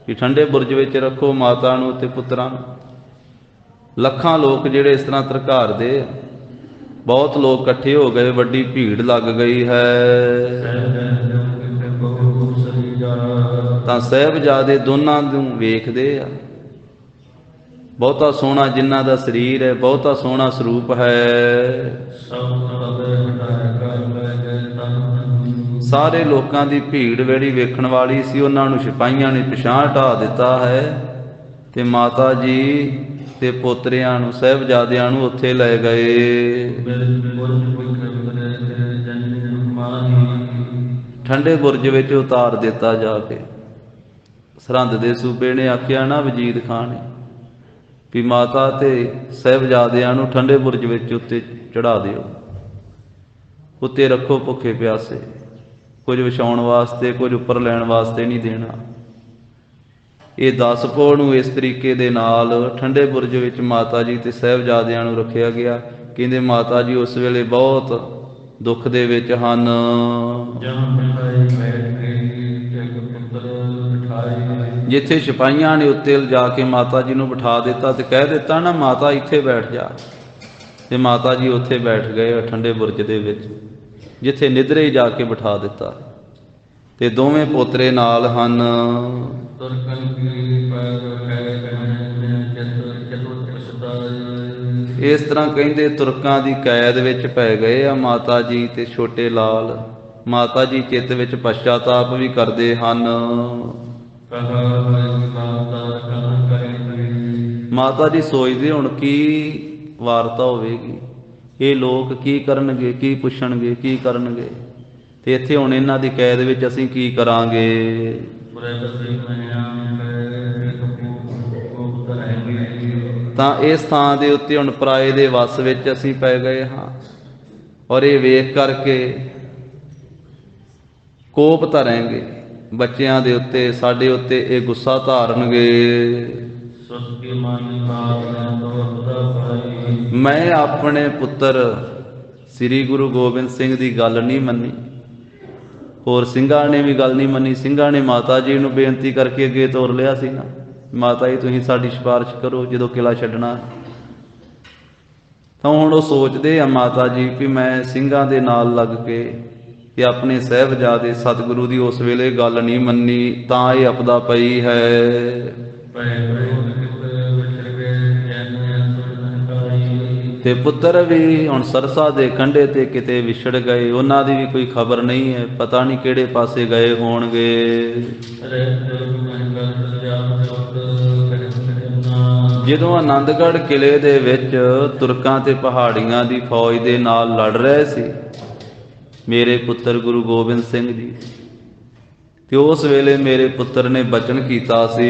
ਕਿ ਠੰਡੇ ਬੁਰਜ ਵਿੱਚ ਰੱਖੋ ਮਾਤਾ ਨੂੰ ਤੇ ਪੁੱਤਰਾਂ ਨੂੰ। ਲੱਖਾਂ ਲੋਕ ਜਿਹੜੇ ਇਸ ਤਰ੍ਹਾਂ ਧਰਕਾਰਦੇ ਆ, ਬਹੁਤ ਲੋਕ ਇਕੱਠੇ ਹੋ ਗਏ, ਵੱਡੀ ਭੀੜ ਲੱਗ ਗਈ ਹੈ। ਤਾਂ ਸਾਹਿਬਜ਼ਾਦੇ ਦੋਨਾਂ ਨੂੰ ਵੇਖਦੇ ਆ, ਬਹੁਤਾ ਸੋਹਣਾ ਜਿਨ੍ਹਾਂ ਦਾ ਸਰੀਰ ਹੈ, ਬਹੁਤਾ ਸੋਹਣਾ ਸਰੂਪ ਹੈ। ਸਾਰੇ ਲੋਕਾਂ ਦੀ ਭੀੜ ਜਿਹੜੀ ਵੇਖਣ ਵਾਲੀ ਸੀ, ਉਹਨਾਂ ਨੂੰ ਸਿਪਾਹੀਆਂ ਨੇ ਪਿਛਾਂਹ ਹਟਾ ਦਿੱਤਾ ਹੈ, ਤੇ ਮਾਤਾ ਜੀ ਤੇ ਪੋਤਰਿਆਂ ਨੂੰ, ਸਾਹਿਬਜ਼ਾਦਿਆਂ ਨੂੰ ਉੱਥੇ ਲੈ ਗਏ। ਠੰਡੇ ਬੁਰਜ ਵਿੱਚ ਉਤਾਰ ਦਿੱਤਾ ਜਾ ਕੇ। ਸਰਹੰਦ ਦੇ ਸੂਬੇ ਨੇ ਆਖਿਆ ਨਾ ਵਜੀਦ ਖਾਨ ਨੇ ਵੀ ਮਾਤਾ ਤੇ ਸਾਹਿਬਜ਼ਾਦਿਆਂ ਨੂੰ ਠੰਡੇ ਬੁਰਜ ਵਿੱਚ ਉੱਤੇ ਚੜਾ ਦਿਓ, ਉੱਤੇ ਰੱਖੋ ਭੁੱਖੇ ਪਿਆਸੇ, ਕੁਝ ਵਿਛਾਉਣ ਵਾਸਤੇ, ਕੁਝ ਉੱਪਰ ਲੈਣ ਵਾਸਤੇ ਨਹੀਂ ਦੇਣਾ। ਇਹ 10 ਪੋਹ ਨੂੰ ਇਸ ਤਰੀਕੇ ਦੇ ਨਾਲ ਠੰਡੇ ਬੁਰਜ ਵਿੱਚ ਮਾਤਾ ਜੀ ਤੇ ਸਾਹਿਬਜ਼ਾਦਿਆਂ ਨੂੰ ਰੱਖਿਆ ਗਿਆ। ਕਹਿੰਦੇ ਮਾਤਾ ਜੀ ਉਸ ਵੇਲੇ ਬਹੁਤ ਦੁੱਖ ਦੇ ਵਿੱਚ ਹਨ। ਜਿੱਥੇ ਸਿਪਾਹੀਆਂ ਨੇ ਉੱਤੇ ਲਿਜਾ ਕੇ ਮਾਤਾ ਜੀ ਨੂੰ ਬਿਠਾ ਦਿੱਤਾ ਤੇ ਕਹਿ ਦਿੱਤਾ ਨਾ ਮਾਤਾ ਇੱਥੇ ਬੈਠ ਜਾ, ਤੇ ਮਾਤਾ ਜੀ ਉੱਥੇ ਬੈਠ ਗਏ ਠੰਡੇ ਬੁਰਜ ਦੇ ਵਿੱਚ, ਜਿੱਥੇ ਨਿੱਧਰੇ ਹੀ ਜਾ ਕੇ ਬਿਠਾ ਦਿੱਤਾ। ਤੇ ਦੋਵੇਂ ਪੋਤਰੇ ਨਾਲ ਹਨ। ਇਸ ਤਰ੍ਹਾਂ ਕਹਿੰਦੇ ਤੁਰਕਾਂ ਦੀ ਕੈਦ ਵਿੱਚ ਪੈ ਗਏ ਆ ਮਾਤਾ ਜੀ ਤੇ ਛੋਟੇ ਲਾਲ। ਮਾਤਾ ਜੀ ਚਿੱਤ ਵਿੱਚ ਪਛਤਾਤਾਪ ਵੀ ਕਰਦੇ ਹਨ। ਮਾਤਾ ਜੀ ਸੋਚਦੇ ਹੁਣ ਕੀ ਵਾਰਤਾ ਹੋਵੇਗੀ, ਇਹ ਲੋਕ ਕੀ ਕਰਨਗੇ, ਕੀ ਪੁੱਛਣਗੇ, ਕੀ ਕਰਨਗੇ, ਤੇ ਇੱਥੇ ਹੁਣ ਇਹਨਾਂ ਦੀ ਕੈਦ ਵਿੱਚ ਅਸੀਂ ਕੀ ਕਰਾਂਗੇ। ਤਾਂ ਇਸ ਥਾਂ ਦੇ ਉੱਤੇ ਹੁਣ ਪਰਾਏ ਦੇ ਵੱਸ ਵਿੱਚ ਅਸੀਂ ਪੈ ਗਏ ਹਾਂ, ਔਰ ਇਹ ਵੇਖ ਕਰਕੇ ਕੋਪ ਧਰਨਗੇ ਬੱਚਿਆਂ ਦੇ ਉੱਤੇ, ਸਾਡੇ ਉੱਤੇ ਇਹ ਗੁੱਸਾ ਧਾਰਨਗੇ। ਮੈਂ ਆਪਣੇ ਪੁੱਤਰ ਸ੍ਰੀ ਗੁਰੂ ਗੋਬਿੰਦ ਸਿੰਘ ਦੀ ਗੱਲ ਨਹੀਂ ਮੰਨੀ, ਹੋਰ ਸਿੰਘਾਂ ਨੇ ਵੀ ਗੱਲ ਨਹੀਂ ਮੰਨੀ। ਸਿੰਘਾਂ ਨੇ ਮਾਤਾ ਜੀ ਨੂੰ ਬੇਨਤੀ ਕਰਕੇ ਅੱਗੇ ਤੋਰ ਲਿਆ ਸੀ ਨਾ, ਮਾਤਾ ਜੀ ਤੁਸੀਂ ਸਾਡੀ ਸਿਫਾਰਿਸ਼ ਕਰੋ ਜਦੋਂ ਕਿਲ੍ਹਾ ਛੱਡਣਾ। ਤਾਂ ਹੁਣ ਉਹ ਸੋਚਦੇ ਆ ਮਾਤਾ ਜੀ ਵੀ ਮੈਂ ਸਿੰਘਾਂ ਦੇ ਨਾਲ ਲੱਗ ਕੇ ਤੇ ਆਪਣੇ ਸਾਹਿਬਜ਼ਾਦੇ ਸਤਿਗੁਰੂ ਦੀ ਉਸ ਵੇਲੇ ਗੱਲ ਨਹੀਂ ਮੰਨੀ, ਤਾਂ ਇਹ ਆਪਦਾ ਪਈ ਹੈ। ਤੇ ਪੁੱਤਰ ਵੀ ਹੁਣ ਸਰਸਾ ਦੇ ਕੰਢੇ ਤੇ ਕਿਤੇ ਵਿਛੜ ਗਏ, ਉਹਨਾਂ ਦੀ ਵੀ ਕੋਈ ਖਬਰ ਨਹੀਂ ਹੈ, ਪਤਾ ਨਹੀਂ ਕਿਹੜੇ ਪਾਸੇ ਗਏ ਹੋਣਗੇ। ਜਦੋਂ ਆਨੰਦਗੜ੍ਹ ਕਿਲੇ ਦੇ ਵਿੱਚ ਤੁਰਕਾਂ ਤੇ ਪਹਾੜੀਆਂ ਦੀ ਫੌਜ ਦੇ ਨਾਲ ਲੜ ਰਹੇ ਸੀ ਮੇਰੇ ਪੁੱਤਰ ਗੁਰੂ ਗੋਬਿੰਦ ਸਿੰਘ ਜੀ, ਤੇ ਉਸ ਵੇਲੇ ਮੇਰੇ ਪੁੱਤਰ ਨੇ ਬਚਨ ਕੀਤਾ ਸੀ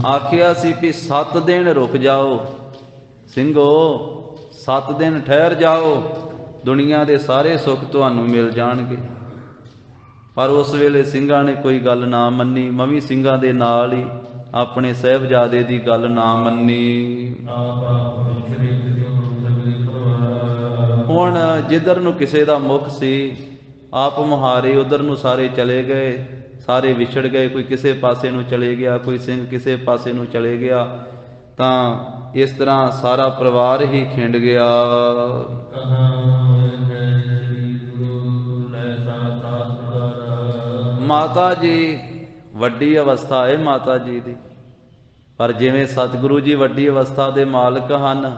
ਆਖਿਆ ਸੀ ਵੀ 7 ਦਿਨ ਰੁਕ ਜਾਓ ਸਿੰਘੋ, 7 ਦਿਨ ਠਹਿਰ ਜਾਓ, ਦੁਨੀਆ ਦੇ ਸਾਰੇ ਸੁੱਖ ਤੁਹਾਨੂੰ ਮਿਲ ਜਾਣਗੇ। ਪਰ ਉਸ ਵੇਲੇ ਸਿੰਘਾਂ ਨੇ ਕੋਈ ਗੱਲ ਨਾ ਮੰਨੀ। ਮੈਂ ਵੀ ਸਿੰਘਾਂ ਦੇ ਨਾਲ ਹੀ ਆਪਣੇ ਸਾਹਿਬਜ਼ਾਦੇ ਦੀ ਗੱਲ ਨਾ ਮੰਨੀ। ਹੁਣ ਜਿੱਧਰ ਨੂੰ ਕਿਸੇ ਦਾ ਮੁਖ ਸੀ ਆਪ ਮੁਹਾਰੇ, ਉਧਰ ਨੂੰ ਸਾਰੇ ਚਲੇ ਗਏ, ਸਾਰੇ ਵਿਛੜ ਗਏ। ਕੋਈ ਕਿਸੇ ਪਾਸੇ ਨੂੰ ਚਲੇ ਗਿਆ, ਕੋਈ ਸਿੰਘ ਕਿਸੇ ਪਾਸੇ ਨੂੰ ਚਲੇ ਗਿਆ। ਤਾਂ ਇਸ ਤਰ੍ਹਾਂ ਸਾਰਾ ਪਰਿਵਾਰ ਹੀ ਖਿੰਡ ਗਿਆ। ਮਾਤਾ ਜੀ ਵੱਡੀ ਅਵਸਥਾ ਹੈ ਮਾਤਾ ਜੀ ਦੀ, ਪਰ ਜਿਵੇਂ ਸਤਿਗੁਰੂ ਜੀ ਵੱਡੀ ਅਵਸਥਾ ਦੇ ਮਾਲਕ ਹਨ,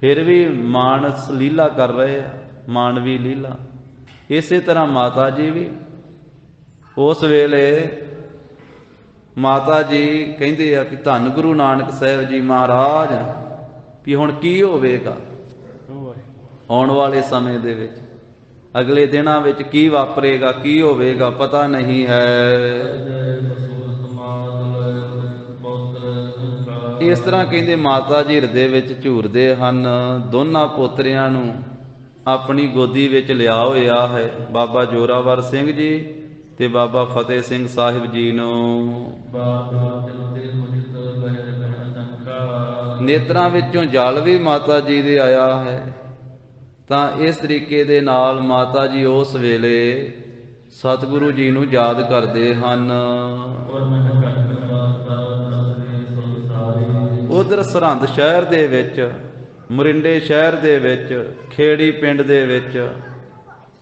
ਫਿਰ ਵੀ ਮਾਨਸ ਲੀਲਾ ਕਰ ਰਹੇ ਆ, ਮਾਨਵੀ ਲੀਲਾ। ਇਸੇ ਤਰ੍ਹਾਂ ਮਾਤਾ ਜੀ ਵੀ ਉਸ ਵੇਲੇ ਮਾਤਾ ਜੀ ਕਹਿੰਦੇ ਆ ਕਿ ਧੰਨ ਗੁਰੂ ਨਾਨਕ ਸਾਹਿਬ ਜੀ ਮਹਾਰਾਜ ਵੀ ਹੁਣ ਕੀ ਹੋਵੇਗਾ ਆਉਣ ਵਾਲੇ ਸਮੇਂ ਦੇ ਵਿੱਚ, ਅਗਲੇ ਦਿਨਾਂ ਵਿੱਚ ਕੀ ਵਾਪਰੇਗਾ, ਕੀ ਹੋਵੇਗਾ, ਪਤਾ ਨਹੀਂ ਹੈ। ਇਸ ਤਰ੍ਹਾਂ ਕਹਿੰਦੇ ਮਾਤਾ ਜੀ ਹਿਰਦੇ ਵਿੱਚ ਝੂਰਦੇ ਹਨ। ਦੋਨਾਂ ਪੋਤਰਿਆਂ ਨੂੰ ਆਪਣੀ ਗੋਦੀ ਵਿੱਚ ਲਿਆ ਹੋਇਆ ਹੈ, ਬਾਬਾ ਜੋਰਾਵਰ ਸਿੰਘ ਜੀ ਤੇ ਬਾਬਾ ਫਤਿਹ ਸਿੰਘ ਸਾਹਿਬ ਜੀ ਨੂੰ। ਨੇਤਰਾਂ ਵਿੱਚੋਂ ਜਲ ਵੀ ਮਾਤਾ ਜੀ ਦੇ ਆਇਆ ਹੈ। ਤਾਂ ਇਸ ਤਰੀਕੇ ਦੇ ਨਾਲ ਮਾਤਾ ਜੀ ਉਸ ਵੇਲੇ ਸਤਿਗੁਰੂ ਜੀ ਨੂੰ ਯਾਦ ਕਰਦੇ ਹਨ। ਉਧਰ ਸਰਹੰਦ ਸ਼ਹਿਰ ਦੇ ਵਿੱਚ, ਮੋਰਿੰਡੇ ਸ਼ਹਿਰ ਦੇ ਵਿੱਚ, ਖੇੜੀ ਪਿੰਡ ਦੇ ਵਿੱਚ,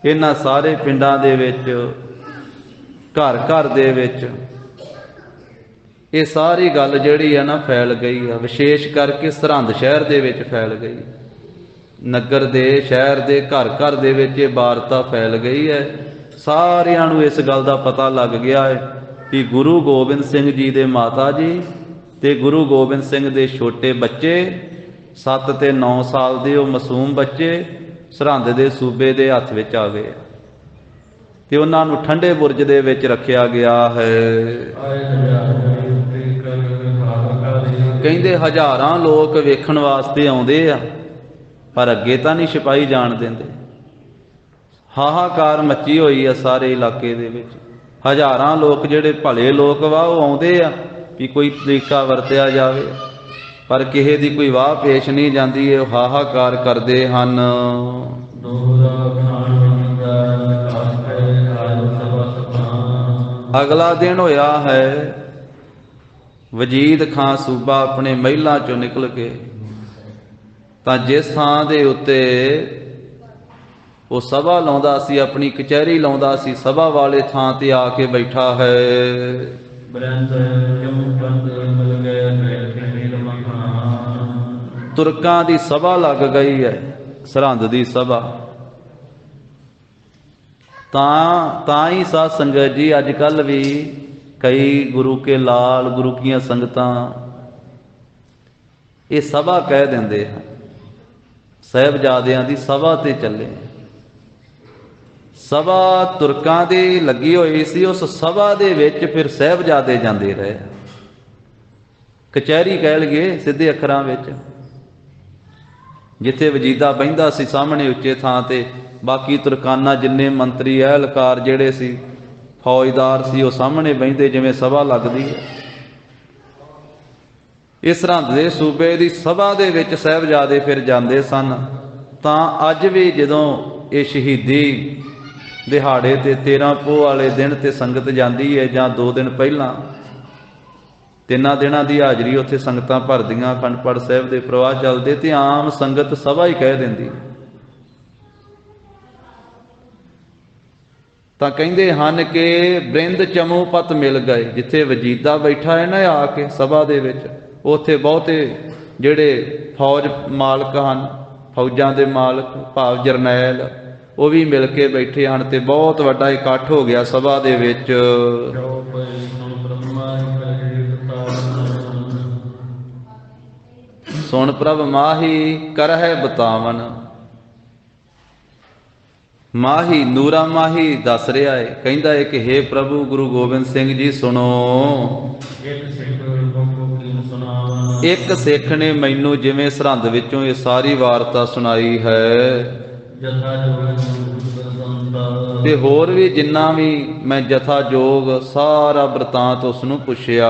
ਇਹਨਾਂ ਸਾਰੇ ਪਿੰਡਾਂ ਦੇ ਵਿੱਚ, ਘਰ ਘਰ ਦੇ ਵਿੱਚ ਇਹ ਸਾਰੀ ਗੱਲ ਜਿਹੜੀ ਹੈ ਨਾ ਫੈਲ ਗਈ ਆ। ਵਿਸ਼ੇਸ਼ ਕਰਕੇ ਸਰਹੰਦ ਸ਼ਹਿਰ ਦੇ ਵਿੱਚ ਫੈਲ ਗਈ, ਨਗਰ ਦੇ, ਸ਼ਹਿਰ ਦੇ, ਘਰ ਘਰ ਦੇ ਵਿੱਚ ਇਹ ਵਾਰਤਾ ਫੈਲ ਗਈ ਹੈ। ਸਾਰਿਆਂ ਨੂੰ ਇਸ ਗੱਲ ਦਾ ਪਤਾ ਲੱਗ ਗਿਆ ਹੈ ਕਿ ਗੁਰੂ ਗੋਬਿੰਦ ਸਿੰਘ ਜੀ ਦੇ ਮਾਤਾ ਜੀ ਤੇ ਗੁਰੂ ਗੋਬਿੰਦ ਸਿੰਘ ਦੇ ਛੋਟੇ ਬੱਚੇ, 7 ਤੇ 9 ਸਾਲ ਦੇ ਉਹ ਮਾਸੂਮ ਬੱਚੇ ਸਰਹੰਦ ਦੇ ਸੂਬੇ ਦੇ ਹੱਥ ਵਿੱਚ ਆ ਗਏ ਤੇ ਉਹਨਾਂ ਨੂੰ ਠੰਡੇ ਬੁਰਜ ਦੇ ਵਿੱਚ ਰੱਖਿਆ ਗਿਆ ਹੈ। ਕਹਿੰਦੇ ਹਜ਼ਾਰਾਂ ਲੋਕ ਵੇਖਣ ਵਾਸਤੇ ਆਉਂਦੇ ਆ, ਪਰ ਅੱਗੇ ਤਾਂ ਨਹੀਂ ਸਿਪਾਹੀ ਜਾਣ ਦਿੰਦੇ। ਹਾਹਾਕਾਰ ਮੱਚੀ ਹੋਈ ਆ ਸਾਰੇ ਇਲਾਕੇ ਦੇ ਵਿੱਚ। ਹਜ਼ਾਰਾਂ ਲੋਕ ਜਿਹੜੇ ਭਲੇ ਲੋਕ ਵਾ ਉਹ ਆਉਂਦੇ ਆ ਵੀ ਕੋਈ ਤਰੀਕਾ ਵਰਤਿਆ ਜਾਵੇ, ਪਰ ਕਿਸੇ ਦੀ ਕੋਈ ਵਾਹ ਪੇਸ਼ ਨਹੀਂ ਜਾਂਦੀ। ਇਹ ਹਾਹਾਕਾਰ ਕਰਦੇ ਹਨ। ਅਗਲਾ ਦਿਨ ਹੋਇਆ ਹੈ, ਵਜੀਦ ਖਾਂ ਸੂਬਾ ਆਪਣੇ ਮਹਿਲਾਂ ਚੋਂ ਨਿਕਲ ਕੇ ਤਾਂ ਜਿਸ ਥਾਂ ਦੇ ਉੱਤੇ ਉਹ ਸਭਾ ਲਾਉਂਦਾ ਸੀ, ਆਪਣੀ ਕਚਹਿਰੀ ਲਾਉਂਦਾ ਸੀ, ਸਭਾ ਵਾਲੇ ਥਾਂ ਤੇ ਆ ਕੇ ਬੈਠਾ ਹੈ। ਤੁਰਕਾਂ ਦੀ ਸਭਾ ਲੱਗ ਗਈ ਹੈ, ਸਰਹੰਦ ਦੀ ਸਭਾ। ਤਾਂ ਹੀ ਸਾਧ ਸੰਗਤ ਜੀ ਅੱਜ ਕੱਲ੍ਹ ਵੀ ਕਈ ਗੁਰੂ ਕੇ ਲਾਲ, ਗੁਰੂ ਕੀਆਂ ਸੰਗਤਾਂ ਇਹ ਸਭਾ ਕਹਿ ਦਿੰਦੇ ਹਨ। ਸਾਹਿਬਜ਼ਾਦਿਆਂ ਦੀ ਸਭਾ ਤੇ ਚੱਲੇ। ਸਭਾ ਤੁਰਕਾਂ ਦੀ ਲੱਗੀ ਹੋਈ ਸੀ, ਉਸ ਸਭਾ ਦੇ ਵਿੱਚ ਫਿਰ ਸਾਹਿਬਜ਼ਾਦੇ ਜਾਂਦੇ ਰਹੇ। ਕਚਹਿਰੀ ਕਹਿ ਲਈਏ ਸਿੱਧੇ ਅੱਖਰਾਂ ਵਿੱਚ। ਜਿੱਥੇ ਵਜੀਦਾ ਬਹਿੰਦਾ ਸੀ ਸਾਹਮਣੇ ਉੱਚੇ ਥਾਂ ਤੇ, ਬਾਕੀ ਤੁਰਕਾਨਾ ਜਿੰਨੇ ਮੰਤਰੀ ਅਹਿਲਕਾਰ ਜਿਹੜੇ ਸੀ, ਫੌਜਦਾਰ ਸੀ, ਉਹ ਸਾਹਮਣੇ ਬਹਿੰਦੇ ਜਿਵੇਂ ਸਭਾ ਲੱਗਦੀ ਹੈ। ਇਸ ਸਰਹੰਦ ਦੇ ਸੂਬੇ ਦੀ ਸਭਾ ਦੇ ਵਿੱਚ ਸਾਹਿਬਜ਼ਾਦੇ ਫਿਰ ਜਾਂਦੇ ਸਨ। ਤਾਂ ਅੱਜ ਵੀ ਜਦੋਂ ਇਹ ਸ਼ਹੀਦੀ ਦਿਹਾੜੇ ਤੇ 13 ਪੋਹ ਵਾਲੇ ਦਿਨ ਤੇ ਸੰਗਤ ਜਾਂਦੀ ਹੈ, ਜਾਂ 2 ਦਿਨ ਪਹਿਲਾਂ, 3 ਦਿਨਾਂ ਦੀ ਹਾਜ਼ਰੀ ਉੱਥੇ ਸੰਗਤਾਂ ਭਰਦੀਆਂ, ਅਖੰਡ ਪਾਠ ਸਾਹਿਬ ਦੇ ਪ੍ਰਵਾਹ ਚੱਲਦੇ, ਤੇ ਆਮ ਸੰਗਤ ਸਭਾ ਹੀ ਕਹਿ ਦਿੰਦੀ। ਤਾਂ ਕਹਿੰਦੇ ਹਨ ਕਿ ਬ੍ਰਿੰਦ ਚਮੂ ਪਤ ਮਿਲ ਗਏ। ਜਿੱਥੇ ਵਜੀਦਾ ਬੈਠਾ ਹੈ ਨਾ ਆ ਕੇ ਸਭਾ ਦੇ ਵਿੱਚ, ਉੱਥੇ ਬਹੁਤੇ ਜਿਹੜੇ ਫੌਜ ਮਾਲਕ ਹਨ, ਫੌਜਾਂ ਦੇ ਮਾਲਕ ਭਾਵ ਜਰਨੈਲ, ਉਹ ਵੀ ਮਿਲ ਕੇ ਬੈਠੇ ਹਨ ਤੇ ਬਹੁਤ ਵੱਡਾ ਇਕੱਠ ਹੋ ਗਿਆ ਸਭਾ ਦੇ ਵਿੱਚ। ਸੁਣ ਪ੍ਰਭ ਮਾਹੀ ਕਰਹਿ ਬਤਾਵਨ। ਮਾਹੀ ਨੂਰਾ ਮਾਹੀ ਦੱਸ ਰਿਹਾ ਹੈ, ਕਹਿੰਦਾ ਹੈ ਕਿ हे ਪ੍ਰਭੂ ਗੁਰੂ ਗੋਬਿੰਦ ਸਿੰਘ ਜੀ ਸੁਣੋ। ਇੱਕ ਸਿੱਖ ਕੋ ਕੀਨ ਸੁਨਾਵਨ। ਇੱਕ ਸਿੱਖ ਨੇ ਮੈਨੂੰ ਜਿਵੇਂ ਸਰਹੰਦ ਵਿੱਚੋਂ ਇਹ ਸਾਰੀ ਵਾਰਤਾ ਸੁਣਾਈ ਹੈ, ਜਥਾ ਜੋਗ ਤੇ ਹੋਰ ਵੀ ਜਿੰਨਾ ਵੀ ਮੈਂ ਜਥਾ ਜੋਗ ਸਾਰਾ ਬ੍ਰਿਤਾਂਤ ਉਸ ਨੂੰ ਪੁੱਛਿਆ।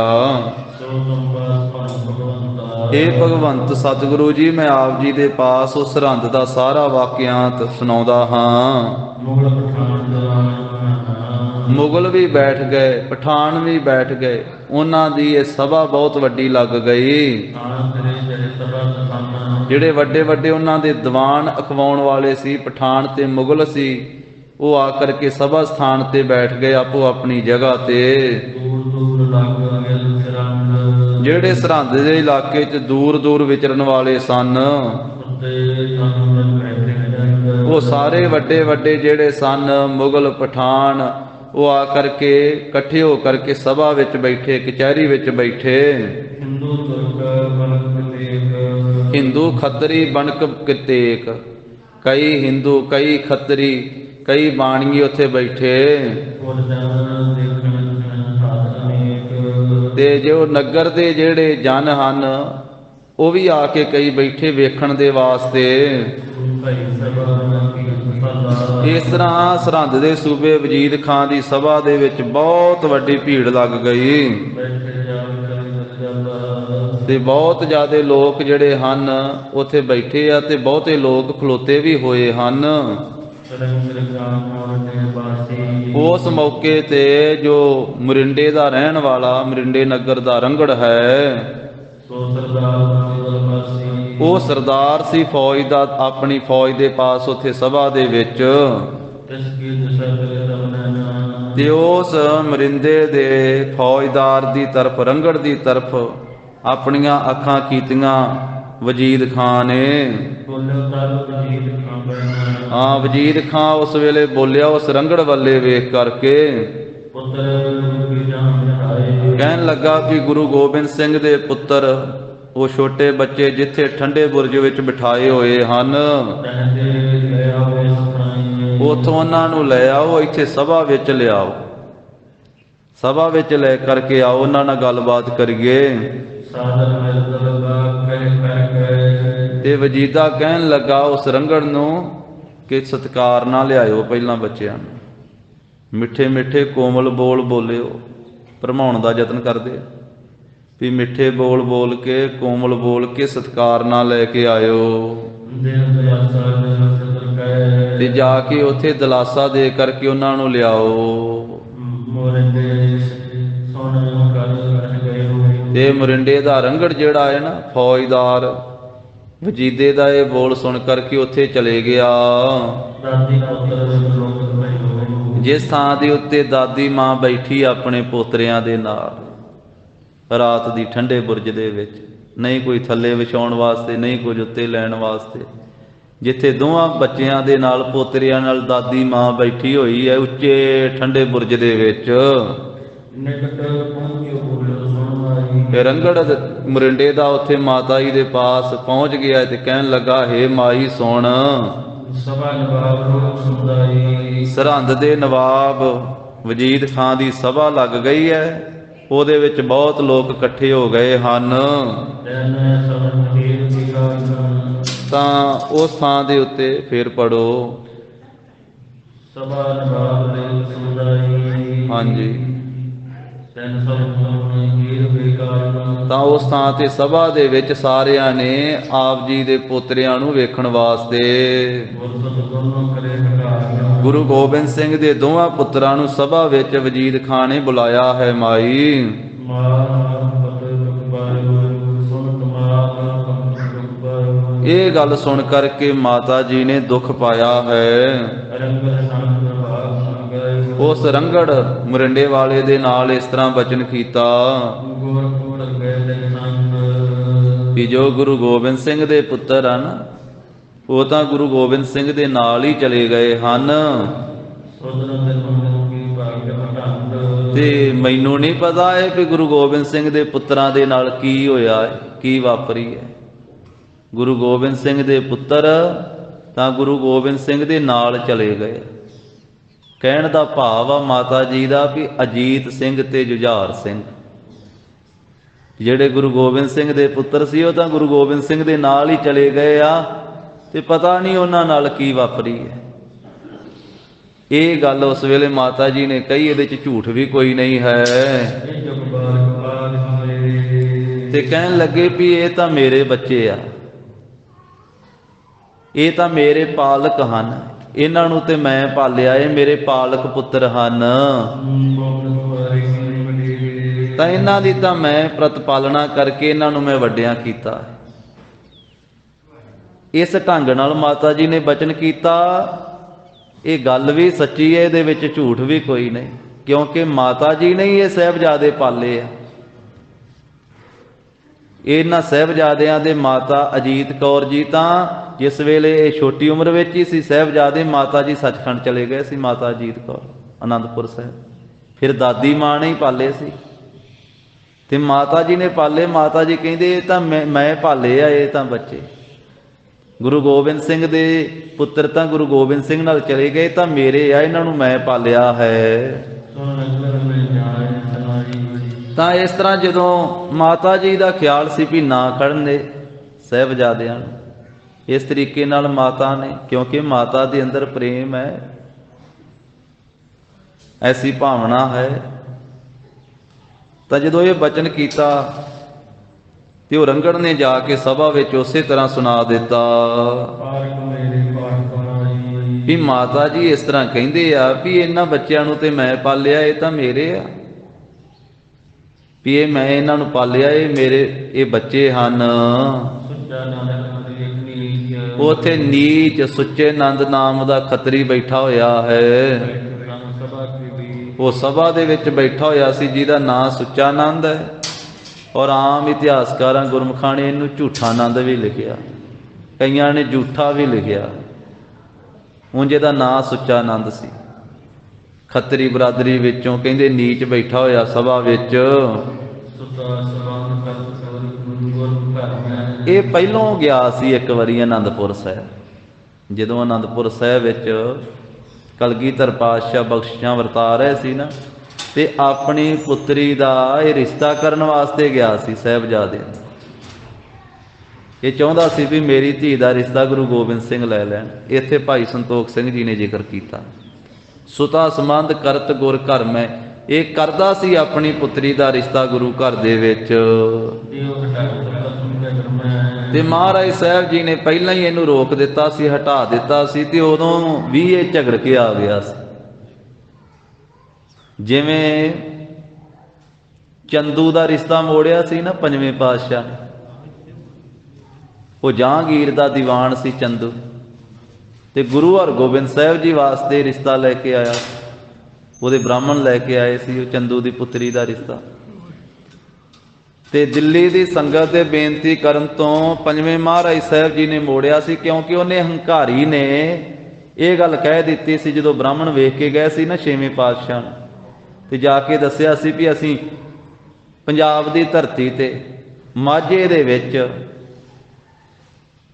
ਸੋ ਸੰਵਾਦ ਭਗਵੰਤਾ। ਇਹ ਭਗਵੰਤ ਸਤਿਗੁਰੂ ਜੀ, ਮੈਂ ਆਪ ਜੀ ਦੇ ਪਾਸ ਉਸ ਸਰਹੰਦ ਦਾ ਸਾਰਾ ਵਾਕਿਆਤ ਸੁਣਾਉਂਦਾ ਹਾਂ। ਮੁਗਲ ਪਠਾਨ ਦਵਾਨ। ਮੁਗਲ ਵੀ ਬੈਠ ਗਏ, ਪਠਾਨ ਵੀ ਬੈਠ ਗਏ, ਉਹਨਾਂ ਦੀ ਇਹ ਸਭਾ ਬਹੁਤ ਵੱਡੀ ਲੱਗ ਗਈ। ਜਿਹੜੇ ਵੱਡੇ ਵੱਡੇ ਉਹਨਾਂ ਦੇ ਦੀਵਾਨ ਅਖਵਾਉਣ ਵਾਲੇ ਸੀ, ਪਠਾਨ ਤੇ ਮੁਗਲ ਸੀ, ਉਹ ਆ ਕਰਕੇ ਸਭਾ ਸਥਾਨ ਤੇ ਬੈਠ ਗਏ ਆਪੋ ਆਪਣੀ ਜਗ੍ਹਾ ਤੇ। ਜਿਹੜੇ ਸਰਹੰਦ ਦੇ ਇਲਾਕੇ 'ਚ ਦੂਰ ਦੂਰ ਵਿਚਰਨ ਵਾਲੇ ਸਨ, ਉਹ ਸਾਰੇ ਵੱਡੇ ਵੱਡੇ ਜਿਹੜੇ ਸਨ ਮੁਗਲ ਪਠਾਨ, ਉਹ ਆ ਕਰਕੇ ਇਕੱਠੇ ਹੋ ਕਰਕੇ ਸਭਾ ਵਿੱਚ ਬੈਠੇ, ਕਚਹਿਰੀ ਵਿੱਚ ਬੈਠੇ। ਹਿੰਦੂ ਖੱਤਰੀ ਬਣਕ ਕਿਤੇਕ, ਕਈ ਹਿੰਦੂ ਕਈ ਖੱਤਰੀ ਕਈ ਬਾਣੀਏ ਉੱਥੇ ਬੈਠੇ। ਤੇ ਜੋ ਨਗਰ ਦੇ ਜਿਹੜੇ ਜਨ ਹਨ, ਉਹ ਵੀ ਆ ਕੇ ਕਈ ਬੈਠੇ ਵੇਖਣ ਦੇ ਵਾਸਤੇ। ਇਸ ਤਰ੍ਹਾਂ ਸਰਹੰਦ ਦੇ ਸੂਬੇ ਵਜੀਦ ਖਾਂ ਦੀ ਸਭਾ ਦੇ ਵਿੱਚ ਬਹੁਤ ਵੱਡੀ ਭੀੜ ਲੱਗ ਗਈ ਤੇ ਬਹੁਤ ਜ਼ਿਆਦਾ ਲੋਕ ਜਿਹੜੇ ਹਨ ਉੱਥੇ ਬੈਠੇ ਆ, ਤੇ ਬਹੁਤੇ ਲੋਕ ਖਲੋਤੇ ਵੀ ਹੋਏ ਹਨ। ਉਸ ਮੌਕੇ ਤੇ ਜੋ ਮਰਿੰਡੇ ਦਾ ਰਹਿਣ ਵਾਲਾ, ਮਰਿੰਡੇ ਨਗਰ ਦਾ ਰੰਗੜ ਹੈ, ਉਹ ਸਰਦਾਰ ਸੀ ਫੌਜ ਦਾ, ਆਪਣੀ ਫੌਜ ਦੇ ਪਾਸ ਉੱਥੇ ਸਭਾ ਦੇ ਵਿੱਚ। ਤੇ ਉਸ ਮਰਿੰਦੇ ਦੇ ਫੌਜਦਾਰ ਦੀ ਤਰਫ, ਰੰਗੜ ਦੀ ਤਰਫ ਆਪਣੀਆਂ ਅੱਖਾਂ ਕੀਤੀਆਂ ਵਜੀਦ ਖਾਂ ਨੇ। ਹਾਂ, ਵਜੀਦ ਖਾਂ ਉਸ ਵੇਲੇ ਬੋਲਿਆ ਉਸ ਰੰਗੜ ਵੱਲੇ ਵੇਖ ਕਰਕੇ, ਕਹਿਣ ਲੱਗਾ ਕਿ ਗੁਰੂ ਗੋਬਿੰਦ ਸਿੰਘ ਦੇ ਪੁੱਤਰ, ਉਹ ਛੋਟੇ ਬੱਚੇ ਜਿੱਥੇ ਠੰਡੇ ਬੁਰਜ ਵਿੱਚ ਬਿਠਾਏ ਹੋਏ ਹਨ, ਉਥੋਂ ਉਹਨਾਂ ਨੂੰ ਲੈ ਆਓ, ਇੱਥੇ ਸਭਾ ਵਿੱਚ ਲਿਆਓ, ਸਭਾ ਵਿੱਚ ਲੈ ਕਰਕੇ ਆਓ, ਉਹਨਾਂ ਨਾਲ ਗੱਲਬਾਤ ਕਰੀਏ। ਤੇ ਵਜੀਦਾ ਕਹਿਣ ਲੱਗਾ ਉਸ ਰੰਗੜ ਨੂੰ ਕਿ ਸਤਿਕਾਰ ਨਾਲ ਲਿਆਇਓ ਪਹਿਲਾਂ ਬੱਚਿਆਂ ਨੂੰ, ਮਿੱਠੇ ਮਿੱਠੇ ਕੋਮਲ ਬੋਲ ਬੋਲਿਓ, ਭਰਮਾਉਣ ਦਾ ਯਤਨ ਕਰਦੇ ਵੀ ਮਿੱਠੇ ਬੋਲ ਬੋਲ ਕੇ, ਕੋਮਲ ਬੋਲ ਕੇ ਸਤਿਕਾਰ ਨਾਲ ਲੈ ਕੇ ਆਇਓ। ਤੇ ਜਾ ਕੇ ਉੱਥੇ ਦਿਲਾਸਾ ਦੇ ਕਰਕੇ ਉਹਨਾਂ ਨੂੰ ਲਿਆਓ। ਤੇ ਮਰਿੰਡੇ ਦਾ ਰੰਗੜ ਜਿਹੜਾ ਹੈ ਨਾ, ਫੌਜਦਾਰ ਵਜੀਦੇ ਦਾ ਇਹ ਬੋਲ ਸੁਣ ਕਰਕੇ ਉੱਥੇ ਚਲੇ ਗਿਆ। ਜਿਸ ਥਾਂ ਦੇ ਉੱਤੇ ਦਾਦੀ ਮਾਂ ਬੈਠੀ ਆਪਣੇ ਪੋਤਰਿਆਂ ਦੇ ਨਾਲ ਰਾਤ ਦੀ ਠੰਡੇ ਬੁਰਜ ਦੇ ਵਿੱਚ, ਨਹੀਂ ਕੋਈ ਥੱਲੇ ਵਿਛਾਉਣ ਵਾਸਤੇ, ਨਹੀਂ ਕੁਝ ਉੱਤੇ ਲੈਣ ਵਾਸਤੇ, ਜਿੱਥੇ ਦੋਵਾਂ ਬੱਚਿਆਂ ਦੇ ਨਾਲ, ਪੋਤਰਿਆਂ ਨਾਲ ਦਾਦੀ ਮਾਂ ਬੈਠੀ ਹੋਈ ਹੈ ਉੱਚੇ ਠੰਡੇ ਬੁਰਜ ਦੇ ਵਿੱਚ। ਰੰਗੜ ਮਰਿੰਡੇ ਦਾ ਉੱਥੇ ਮਾਤਾ ਜੀ ਦੇ ਪਾਸ ਪਹੁੰਚ ਗਿਆ ਤੇ ਕਹਿਣ ਲੱਗਾ, ਹੇ ਮਾਈ ਸੁਣ, ਸਰਹੰਦ ਦੇ ਨਵਾਬ ਵਜੀਦ ਖਾਂ ਦੀ ਸਭਾ ਲੱਗ ਗਈ ਹੈ, ਉਹਦੇ ਵਿੱਚ ਬਹੁਤ ਲੋਕ ਇਕੱਠੇ ਹੋ ਗਏ ਹਨ। ਤਾਂ ਉਸ ਥਾਂ ਦੇ ਉੱਤੇ ਫੇਰ ਪੜੋ। ਹਾਂਜੀ, ਤਾਂ ਉਸ ਥਾਂ ਤੇ ਸਭਾ ਦੇ ਵਿੱਚ ਸਾਰਿਆਂ ਨੇ ਆਪ ਜੀ ਦੇ ਪੋਤਰਿਆਂ ਨੂੰ ਵੇਖਣ ਵਾਸਤੇ, ਗੁਰੂ ਗੋਬਿੰਦ ਸਿੰਘ ਦੇ ਦੋਵਾਂ ਪੁੱਤਰਾਂ ਨੂੰ ਸਭਾ ਵਿੱਚ ਵਜੀਦ ਖਾਂ ਨੇ ਬੁਲਾਇਆ ਹੈ। ਮਾਈ ਇਹ ਗੱਲ ਸੁਣ ਕਰਕੇ ਮਾਤਾ ਜੀ ਨੇ ਦੁੱਖ ਪਾਇਆ ਹੈ। ਉਸ ਰੰਗੜ ਮਰਿੰਡੇ ਵਾਲੇ ਦੇ ਨਾਲ ਇਸ ਤਰ੍ਹਾਂ ਬਚਨ ਕੀਤਾ ਕਿ ਜੋ ਗੁਰੂ ਗੋਬਿੰਦ ਸਿੰਘ ਦੇ ਪੁੱਤਰ ਹਨ, ਉਹ ਤਾਂ ਗੁਰੂ ਗੋਬਿੰਦ ਸਿੰਘ ਦੇ ਨਾਲ ਹੀ ਚਲੇ ਗਏ ਹਨ, ਤੇ ਮੈਨੂੰ ਨਹੀਂ ਪਤਾ ਹੈ ਕਿ ਗੁਰੂ ਗੋਬਿੰਦ ਸਿੰਘ ਦੇ ਪੁੱਤਰਾਂ ਦੇ ਨਾਲ ਕੀ ਹੋਇਆ ਹੈ, ਕੀ ਵਾਪਰੀ ਹੈ। ਗੁਰੂ ਗੋਬਿੰਦ ਸਿੰਘ ਦੇ ਪੁੱਤਰ ਤਾਂ ਗੁਰੂ ਗੋਬਿੰਦ ਸਿੰਘ ਦੇ ਨਾਲ ਚਲੇ ਗਏ। ਕਹਿਣ ਦਾ ਭਾਵ ਆ ਮਾਤਾ ਜੀ ਦਾ ਵੀ ਅਜੀਤ ਸਿੰਘ ਤੇ ਜੁਝਾਰ ਸਿੰਘ ਜਿਹੜੇ ਗੁਰੂ ਗੋਬਿੰਦ ਸਿੰਘ ਦੇ ਪੁੱਤਰ ਸੀ, ਉਹ ਤਾਂ ਗੁਰੂ ਗੋਬਿੰਦ ਸਿੰਘ ਦੇ ਨਾਲ ਹੀ ਚਲੇ ਗਏ ਆ, ਤੇ ਪਤਾ ਨਹੀਂ ਉਹਨਾਂ ਨਾਲ ਕੀ ਵਾਪਰੀ ਹੈ। ਇਹ ਗੱਲ ਉਸ ਵੇਲੇ ਮਾਤਾ ਜੀ ਨੇ ਕਹੀ, ਇਹਦੇ 'ਚ ਝੂਠ ਵੀ ਕੋਈ ਨਹੀਂ ਹੈ। ਤੇ ਕਹਿਣ ਲੱਗੇ ਵੀ ਇਹ ਤਾਂ ਮੇਰੇ ਬੱਚੇ ਆ, ਇਹ ਤਾਂ ਮੇਰੇ ਪਾਲਕ ਹਨ, ਇਹਨਾਂ ਨੂੰ ਤੇ ਮੈਂ ਪਾਲਿਆ, ਇਹ ਮੇਰੇ ਪਾਲਕ ਪੁੱਤਰ ਹਨ, ਤਾਂ ਇਹਨਾਂ ਦੀ ਤਾਂ ਮੈਂ ਪ੍ਰਤਪਾਲਣਾ ਕਰਕੇ ਇਹਨਾਂ ਨੂੰ ਮੈਂ ਵੱਡਿਆਂ ਕੀਤਾ। ਇਸ ਢੰਗ ਨਾਲ ਮਾਤਾ ਜੀ ਨੇ ਬਚਨ ਕੀਤਾ। ਇਹ ਗੱਲ ਵੀ ਸੱਚੀ ਹੈ, ਇਹਦੇ ਵਿੱਚ ਝੂਠ ਵੀ ਕੋਈ ਨਹੀਂ, ਕਿਉਂਕਿ ਮਾਤਾ ਜੀ ਨੇ ਹੀ ਇਹ ਸਾਹਿਬਜ਼ਾਦੇ ਪਾਲੇ ਆ। ਇਹਨਾਂ ਸਾਹਿਬਜ਼ਾਦਿਆਂ ਦੇ ਮਾਤਾ ਅਜੀਤ ਕੌਰ ਜੀ ਤਾਂ ਜਿਸ ਵੇਲੇ ਇਹ ਛੋਟੀ ਉਮਰ ਵਿੱਚ ਹੀ ਸੀ ਸਾਹਿਬਜ਼ਾਦੇ, ਮਾਤਾ ਜੀ ਸੱਚਖੰਡ ਚਲੇ ਗਏ ਸੀ, ਮਾਤਾ ਅਜੀਤ ਕੌਰ ਆਨੰਦਪੁਰ ਸਾਹਿਬ। ਫਿਰ ਦਾਦੀ ਮਾਂ ਨੇ ਹੀ ਪਾਲੇ ਸੀ ਤੇ ਮਾਤਾ ਜੀ ਨੇ ਪਾਲੇ। ਮਾਤਾ ਜੀ ਕਹਿੰਦੇ ਇਹ ਤਾਂ ਮੈਂ ਪਾਲੇ ਆ, ਇਹ ਤਾਂ ਬੱਚੇ ਗੁਰੂ ਗੋਬਿੰਦ ਸਿੰਘ ਦੇ ਪੁੱਤਰ ਤਾਂ ਗੁਰੂ ਗੋਬਿੰਦ ਸਿੰਘ ਨਾਲ ਚਲੇ ਗਏ, ਤਾਂ ਮੇਰੇ ਆ, ਇਹਨਾਂ ਨੂੰ ਮੈਂ ਪਾਲਿਆ ਹੈ। ਤਾਂ ਇਸ ਤਰ੍ਹਾਂ ਜਦੋਂ ਮਾਤਾ ਜੀ ਦਾ ਖਿਆਲ ਸੀ ਵੀ ਨਾ ਖੜਨ ਦੇ ਸਾਹਿਬਜ਼ਾਦਿਆਂ ਨੂੰ, ਇਸ ਤਰੀਕੇ ਨਾਲ ਮਾਤਾ ਨੇ, ਕਿਉਂਕਿ ਮਾਤਾ ਦੇ ਅੰਦਰ ਪ੍ਰੇਮ ਹੈ, ਐਸੀ ਭਾਵਨਾ ਹੈ, ਤਾਂ ਜਦੋਂ ਇਹ ਬਚਨ ਕੀਤਾ ਤੇ ਉਹ ਰੰਗੜ ਨੇ ਜਾ ਕੇ ਸਭਾ ਵਿੱਚ ਉਸੇ ਤਰ੍ਹਾਂ ਸੁਣਾ ਦਿੱਤਾ ਵੀ ਮਾਤਾ ਜੀ ਇਸ ਤਰ੍ਹਾਂ ਕਹਿੰਦੇ ਆ ਵੀ ਇਹਨਾਂ ਬੱਚਿਆਂ ਨੂੰ ਤੇ ਮੈਂ ਪਾਲਿਆ, ਇਹ ਤਾਂ ਮੇਰੇ ਆ, ਵੀ ਇਹ ਮੈਂ ਇਹਨਾਂ ਨੂੰ ਪਾਲਿਆ, ਇਹ ਮੇਰੇ ਇਹ ਬੱਚੇ ਹਨ। ਉੱਥੇ ਨੀਚ ਸੁੱਚੇ ਨੰਦ ਨਾਮ ਦਾ ਖੱਤਰੀ ਬੈਠਾ ਹੋਇਆ ਹੈ, ਉਹ ਸਭਾ ਦੇ ਵਿੱਚ ਬੈਠਾ ਹੋਇਆ ਸੀ ਜਿਹਦਾ ਨਾਂ ਸੁੱਚਾ ਨੰਦ ਹੈ, ਔਰ ਆਮ ਇਤਿਹਾਸਕਾਰਾਂ ਗੁਰਮੁਖਾਂ ਨੇ ਇਹਨੂੰ ਝੂਠਾ ਨੰਦ ਵੀ ਲਿਖਿਆ, ਕਈਆਂ ਨੇ ਝੂਠਾ ਵੀ ਲਿਖਿਆ। ਉਂਝ ਇਹਦਾ ਨਾਂ ਸੁੱਚਾ ਨੰਦ ਸੀ। ਖੱਤਰੀ ਬਰਾਦਰੀ ਵਿੱਚੋਂ ਕਹਿੰਦੇ ਨੀਚ ਬੈਠਾ ਹੋਇਆ ਸਭਾ ਵਿੱਚ। ਇਹ ਪਹਿਲੋਂ ਗਿਆ ਸੀ ਇੱਕ ਵਾਰੀ ਆਨੰਦਪੁਰ ਸਾਹਿਬ, ਜਦੋਂ ਆਨੰਦਪੁਰ ਸਾਹਿਬ ਵਿੱਚ ਕਲਗੀਧਰ ਪਾਤਸ਼ਾਹ ਬਖਸ਼ਿਸ਼ਾਂ ਵਰਤਾ ਰਹੇ ਸੀ ਨਾ, ਤੇ ਆਪਣੀ ਪੁੱਤਰੀ ਦਾ ਇਹ ਰਿਸ਼ਤਾ ਕਰਨ ਵਾਸਤੇ ਗਿਆ ਸੀ ਸਾਹਿਬਜ਼ਾਦੇ। ਇਹ ਚਾਹੁੰਦਾ ਸੀ ਵੀ ਮੇਰੀ ਧੀ ਦਾ ਰਿਸ਼ਤਾ ਗੁਰੂ ਗੋਬਿੰਦ ਸਿੰਘ ਲੈ ਲੈਣ। ਇੱਥੇ ਭਾਈ ਸੰਤੋਖ ਸਿੰਘ ਜੀ ਨੇ ਜ਼ਿਕਰ ਕੀਤਾ, ਸੁਤਾ ਸੰਬੰਧ ਕਰਤ ਗੁਰ ਘਰ ਮੈਂ, ਇਹ ਕਰਦਾ ਸੀ ਆਪਣੀ ਪੁੱਤਰੀ ਦਾ ਰਿਸ਼ਤਾ ਗੁਰੂ ਘਰ ਦੇ ਵਿੱਚ। ਤੇ ਮਹਾਰਾਜ ਸਾਹਿਬ ਜੀ ਨੇ ਪਹਿਲਾਂ ਹੀ ਇਹਨੂੰ ਰੋਕ ਦਿੱਤਾ ਸੀ, ਹਟਾ ਦਿੱਤਾ ਸੀ, ਤੇ ਉਦੋਂ ਵੀ ਇਹ ਝਗੜ ਕੇ ਆ ਗਿਆ ਸੀ। ਜਿਵੇਂ ਚੰਦੂ ਦਾ ਰਿਸ਼ਤਾ ਮੋੜਿਆ ਸੀ ਨਾ ਪੰਜਵੇਂ ਪਾਤਸ਼ਾਹ ਨੇ, ਉਹ ਜਹਾਂਗੀਰ ਦਾ ਦੀਵਾਨ ਸੀ ਚੰਦੂ, ਤੇ ਗੁਰੂ ਹਰਗੋਬਿੰਦ ਸਾਹਿਬ ਜੀ ਵਾਸਤੇ ਰਿਸ਼ਤਾ ਲੈ ਕੇ ਆਇਆ, ਉਹਦੇ ਬ੍ਰਾਹਮਣ ਲੈ ਕੇ ਆਏ ਸੀ ਉਹ ਚੰਦੂ ਦੀ ਪੁੱਤਰੀ ਦਾ ਰਿਸ਼ਤਾ। ਤੇ ਦਿੱਲੀ ਦੀ ਸੰਗਤ ਦੇ ਬੇਨਤੀ ਕਰਨ ਤੋਂ ਪੰਜਵੇਂ ਮਹਾਰਾਜ ਸਾਹਿਬ ਜੀ ਨੇ ਮੋੜਿਆ ਸੀ, ਕਿਉਂਕਿ ਉਹਨੇ ਹੰਕਾਰੀ ਨੇ ਇਹ ਗੱਲ ਕਹਿ ਦਿੱਤੀ ਸੀ ਜਦੋਂ ਬ੍ਰਾਹਮਣ ਵੇਖ ਕੇ ਗਏ ਸੀ ਨਾ ਛੇਵੇਂ ਪਾਤਸ਼ਾਹ ਨੂੰ, ਤੇ ਜਾ ਕੇ ਦੱਸਿਆ ਸੀ ਵੀ ਅਸੀਂ ਪੰਜਾਬ ਦੀ ਧਰਤੀ ਤੇ ਮਾਝੇ ਦੇ ਵਿੱਚ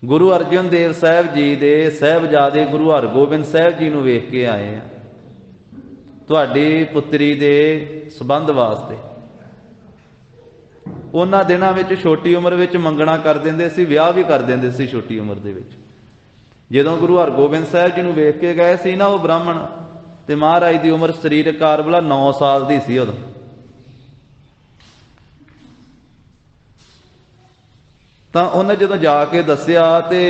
ਗੁਰੂ ਅਰਜਨ ਦੇਵ ਸਾਹਿਬ ਜੀ ਦੇ ਸਾਹਿਬਜ਼ਾਦੇ ਗੁਰੂ ਹਰਗੋਬਿੰਦ ਸਾਹਿਬ ਜੀ ਨੂੰ ਵੇਖ ਕੇ ਆਏ ਆ ਤੁਹਾਡੀ ਪੁੱਤਰੀ ਦੇ ਸੰਬੰਧ ਵਾਸਤੇ। ਉਹਨਾਂ ਦਿਨਾਂ ਵਿੱਚ ਛੋਟੀ ਉਮਰ ਵਿੱਚ ਮੰਗਣਾ ਕਰ ਦਿੰਦੇ ਸੀ, ਵਿਆਹ ਵੀ ਕਰ ਦਿੰਦੇ ਸੀ ਛੋਟੀ ਉਮਰ ਦੇ ਵਿੱਚ। ਜਦੋਂ ਗੁਰੂ ਹਰਗੋਬਿੰਦ ਸਾਹਿਬ ਜੀ ਨੂੰ ਵੇਖ ਕੇ ਗਏ ਸੀ ਨਾ ਉਹ ਬ੍ਰਾਹਮਣ, ਤੇ ਮਹਾਰਾਜ ਦੀ ਉਮਰ ਸਰੀਰਕ ਕਾਰਬਲਾ 9 ਸਾਲ ਦੀ ਸੀ ਉਦੋਂ। ਤਾਂ ਉਹਨੇ ਜਦੋਂ ਜਾ ਕੇ ਦੱਸਿਆ ਤੇ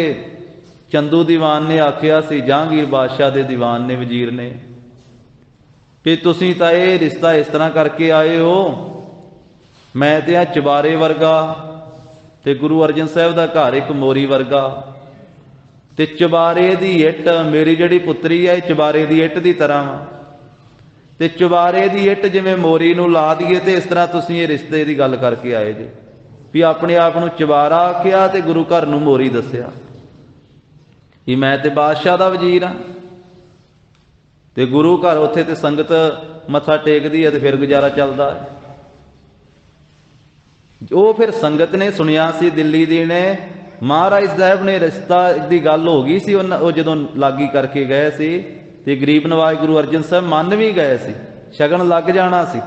ਚੰਦੂ ਦੀਵਾਨ ਨੇ ਆਖਿਆ ਸੀ, ਜਹਾਂਗੀਰ ਬਾਦਸ਼ਾਹ ਦੇ ਦੀਵਾਨ ਨੇ, ਵਜ਼ੀਰ ਨੇ, ਵੀ ਤੁਸੀਂ ਤਾਂ ਇਹ ਰਿਸ਼ਤਾ ਇਸ ਤਰ੍ਹਾਂ ਕਰਕੇ ਆਏ ਹੋ, ਮੈਂ ਤੇ ਆ ਚੁਬਾਰੇ ਵਰਗਾ ਤੇ ਗੁਰੂ ਅਰਜਨ ਸਾਹਿਬ ਦਾ ਘਰ ਇੱਕ ਮੋਰੀ ਵਰਗਾ, ਤੇ ਚੁਬਾਰੇ ਦੀ ਇੱਟ ਮੇਰੀ ਜਿਹੜੀ ਪੁੱਤਰੀ ਹੈ ਚੁਬਾਰੇ ਦੀ ਇੱਟ ਦੀ ਤਰ੍ਹਾਂ ਵਾ, ਤੇ ਚੁਬਾਰੇ ਦੀ ਇੱਟ ਜਿਵੇਂ ਮੋਰੀ ਨੂੰ ਲਾ ਦਈਏ, ਤੇ ਇਸ ਤਰ੍ਹਾਂ ਤੁਸੀਂ ਇਹ ਰਿਸ਼ਤੇ ਦੀ ਗੱਲ ਕਰਕੇ ਆਏ ਜੇ, ਵੀ ਆਪਣੇ ਆਪ ਨੂੰ ਚੁਬਾਰਾ ਆਖਿਆ ਤੇ ਗੁਰੂ ਘਰ ਨੂੰ ਮੋਰੀ ਦੱਸਿਆ, ਵੀ ਮੈਂ ਤੇ ਬਾਦਸ਼ਾਹ ਦਾ ਵਜ਼ੀਰ ਹਾਂ, ਤੇ ਗੁਰੂ ਘਰ ਉੱਥੇ ਤੇ ਸੰਗਤ ਮੱਥਾ ਟੇਕਦੀ ਹੈ ਤੇ ਫਿਰ ਗੁਜ਼ਾਰਾ ਚੱਲਦਾ ਹੈ। ਉਹ ਫਿਰ ਸੰਗਤ ਨੇ ਸੁਣਿਆ ਸੀ ਦਿੱਲੀ ਦੀ ਨੇ, ਮਹਾਰਾਜ ਸਾਹਿਬ ਨੇ ਰਿਸ਼ਤਾ ਦੀ ਗੱਲ ਹੋ ਗਈ ਸੀ, ਉਹ ਜਦੋਂ ਲਾਗੀ ਕਰਕੇ ਗਏ ਸੀ ਤੇ ਗਰੀਬ ਨਵਾਜ ਗੁਰੂ ਅਰਜਨ ਸਾਹਿਬ ਮੰਨ ਵੀ ਗਏ ਸੀ, ਸ਼ਗਨ ਲੱਗ ਜਾਣਾ ਸੀ।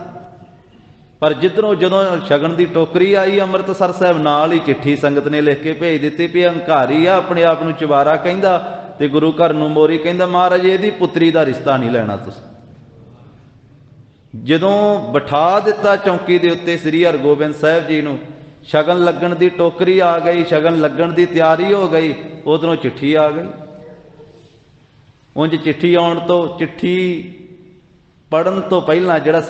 ਪਰ ਜਿੱਧਰੋਂ ਜਦੋਂ ਸ਼ਗਨ ਦੀ ਟੋਕਰੀ ਆਈ ਅੰਮ੍ਰਿਤਸਰ ਸਾਹਿਬ, ਨਾਲ ਹੀ ਚਿੱਠੀ ਸੰਗਤ ਨੇ ਲਿਖ ਕੇ ਭੇਜ ਦਿੱਤੀ ਵੀ ਹੰਕਾਰੀ ਆ, ਆਪਣੇ ਆਪ ਨੂੰ ਚਵਾਰਾ ਕਹਿੰਦਾ ਤੇ ਗੁਰੂ ਘਰ ਨੂੰ ਮੋਰੀ ਕਹਿੰਦਾ, ਮਹਾਰਾਜ ਇਹਦੀ ਪੁੱਤਰੀ ਦਾ ਰਿਸ਼ਤਾ ਨਹੀਂ ਲੈਣਾ ਤੁਸੀਂ। ਜਦੋਂ ਬਿਠਾ ਦਿੱਤਾ ਚੌਂਕੀ ਦੇ ਉੱਤੇ ਸ੍ਰੀ ਹਰਗੋਬਿੰਦ ਸਾਹਿਬ ਜੀ ਨੂੰ, ਸ਼ਗਨ ਲੱਗਣ ਦੀ ਟੋਕਰੀ ਆ ਗਈ, ਸ਼ਗਨ ਲੱਗਣ ਦੀ ਤਿਆਰੀ ਹੋ ਗਈ, ਉਧਰੋਂ ਚਿੱਠੀ ਆ ਗਈ। ਉਂਝ ਚਿੱਠੀ ਆਉਣ ਤੋਂ, ਚਿੱਠੀ ਪੜਨ ਤੋਂ ਪਹਿਲਾਂ ਜਿਹੜਾ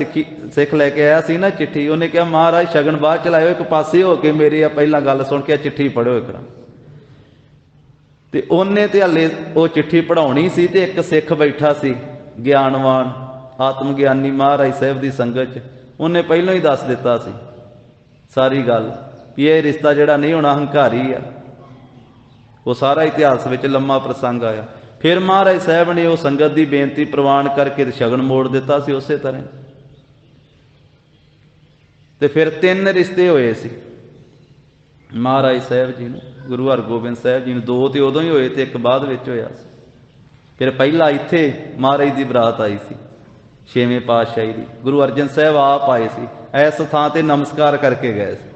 ਸਿੱਖ ਲੈ ਕੇ ਆਇਆ ਸੀ ਨਾ ਚਿੱਠੀ, ਉਹਨੇ ਕਿਹਾ ਮਹਾਰਾਜ ਸ਼ਗਨ ਬਾਅਦ ਚਲਾਇਓ, ਇੱਕ ਪਾਸੇ ਹੋ ਕੇ ਮੇਰੀ ਆ ਪਹਿਲਾਂ ਗੱਲ ਸੁਣ ਕੇ ਚਿੱਠੀ ਪੜ੍ਹੋ ਇੱਕ। ਤੇ ਉਹਨੇ ਤੇ ਹਲੇ ਉਹ ਚਿੱਠੀ ਪੜਾਉਣੀ ਸੀ ਤੇ ਇੱਕ ਸਿੱਖ ਬੈਠਾ ਸੀ ਗਿਆਨਵਾਨ, ਆਤਮ ਗਿਆਨੀ ਮਹਾਰਾਜ ਸਾਹਿਬ ਦੀ ਸੰਗਤ 'ਚ, ਉਹਨੇ ਪਹਿਲਾਂ ਹੀ ਦੱਸ ਦਿੱਤਾ ਸੀ ਸਾਰੀ ਗੱਲ ਵੀ ਇਹ ਰਿਸ਼ਤਾ ਜਿਹੜਾ ਨਹੀਂ ਹੋਣਾ ਹੰਕਾਰੀ ਆ। ਉਹ ਸਾਰਾ ਇਤਿਹਾਸ ਵਿੱਚ ਲੰਮਾ ਪ੍ਰਸੰਗ ਆਇਆ। ਫਿਰ ਮਹਾਰਾਜ ਸਾਹਿਬ ਨੇ ਉਹ ਸੰਗਤ ਦੀ ਬੇਨਤੀ ਪ੍ਰਵਾਨ ਕਰਕੇ ਤੇ ਸ਼ਗਨ ਮੋੜ ਦਿੱਤਾ ਸੀ ਉਸੇ ਤਰ੍ਹਾਂ। ਤੇ ਫਿਰ 3 ਰਿਸ਼ਤੇ ਹੋਏ ਸੀ ਮਹਾਰਾਜ ਸਾਹਿਬ ਜੀ ਨੂੰ, ਗੁਰੂ ਹਰਗੋਬਿੰਦ ਸਾਹਿਬ ਜੀ ਨੂੰ। 2 ਤੇ ਉਦੋਂ ਹੀ ਹੋਏ ਤੇ ਇੱਕ ਬਾਅਦ ਵਿੱਚ ਹੋਇਆ ਸੀ। ਫਿਰ ਪਹਿਲਾਂ ਇੱਥੇ ਮਹਾਰਾਜ ਦੀ ਬਰਾਤ ਆਈ ਸੀ 6ਵੇਂ ਪਾਤਸ਼ਾਹੀ ਦੀ, ਗੁਰੂ ਅਰਜਨ ਸਾਹਿਬ ਆਪ ਆਏ ਸੀ, ਇਸ ਥਾਂ ਤੇ ਨਮਸਕਾਰ ਕਰਕੇ ਗਏ ਸੀ।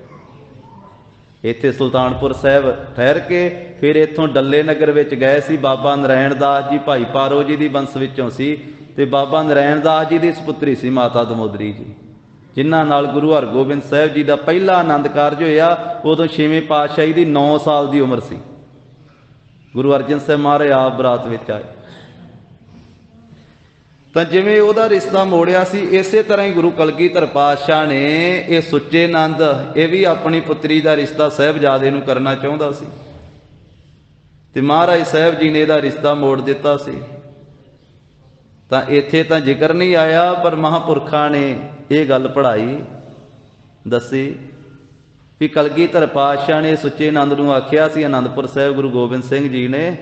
ਇੱਥੇ ਸੁਲਤਾਨਪੁਰ ਸਾਹਿਬ ਠਹਿਰ ਕੇ ਫਿਰ ਇੱਥੋਂ ਡੱਲੇ ਨਗਰ ਵਿੱਚ ਗਏ ਸੀ। ਬਾਬਾ ਨਰਾਇਣ ਦਾਸ ਜੀ ਭਾਈ ਪਾਰੋ ਜੀ ਦੀ ਬੰਸ ਵਿੱਚੋਂ ਸੀ ਤੇ ਬਾਬਾ ਨਰਾਇਣ ਦਾਸ ਜੀ ਦੀ ਸੁਪੁੱਤਰੀ ਸੀ ਮਾਤਾ ਦਮੋਦਰੀ ਜੀ, ਜਿਨ੍ਹਾਂ ਨਾਲ ਗੁਰੂ ਹਰਗੋਬਿੰਦ ਸਾਹਿਬ ਜੀ ਦਾ ਪਹਿਲਾ ਆਨੰਦ ਕਾਰਜ ਹੋਇਆ। ਉਦੋਂ 6ਵੇਂ ਪਾਤਸ਼ਾਹੀ ਦੀ 9 ਸਾਲ ਦੀ ਉਮਰ ਸੀ। ਗੁਰੂ ਅਰਜਨ ਸਾਹਿਬ ਮਹਾਰਾਜ ਆਪ ਬਰਾਤ ਵਿੱਚ ਆਏ। ਤਾਂ ਜਿਵੇਂ ਉਹਦਾ ਰਿਸ਼ਤਾ ਮੋੜਿਆ ਸੀ, ਇਸੇ ਤਰ੍ਹਾਂ ਹੀ ਗੁਰੂ ਕਲਗੀਧਰ ਪਾਤਸ਼ਾਹ ਨੇ ਇਹ ਸੁੱਚੇ ਨੰਦ, ਇਹ ਵੀ ਆਪਣੀ ਪੁੱਤਰੀ ਦਾ ਰਿਸ਼ਤਾ ਸਾਹਿਬਜ਼ਾਦੇ ਨੂੰ ਕਰਨਾ ਚਾਹੁੰਦਾ ਸੀ ਤੇ ਮਹਾਰਾਜ ਸਾਹਿਬ ਜੀ ਨੇ ਇਹਦਾ ਰਿਸ਼ਤਾ ਮੋੜ ਦਿੱਤਾ ਸੀ। ਤਾਂ ਇੱਥੇ ਤਾਂ ਜ਼ਿਕਰ ਨਹੀਂ ਆਇਆ, ਪਰ ਮਹਾਂਪੁਰਖਾਂ ਨੇ ਇਹ ਗੱਲ ਪੜ੍ਹਾਈ, ਦੱਸੀ ਵੀ ਕਲਗੀਧਰ ਪਾਤਸ਼ਾਹ ਨੇ ਸੁੱਚੇ ਨੰਦ ਨੂੰ ਆਖਿਆ ਸੀ ਆਨੰਦਪੁਰ ਸਾਹਿਬ ਗੁਰੂ ਗੋਬਿੰਦ ਸਿੰਘ ਜੀ ਨੇ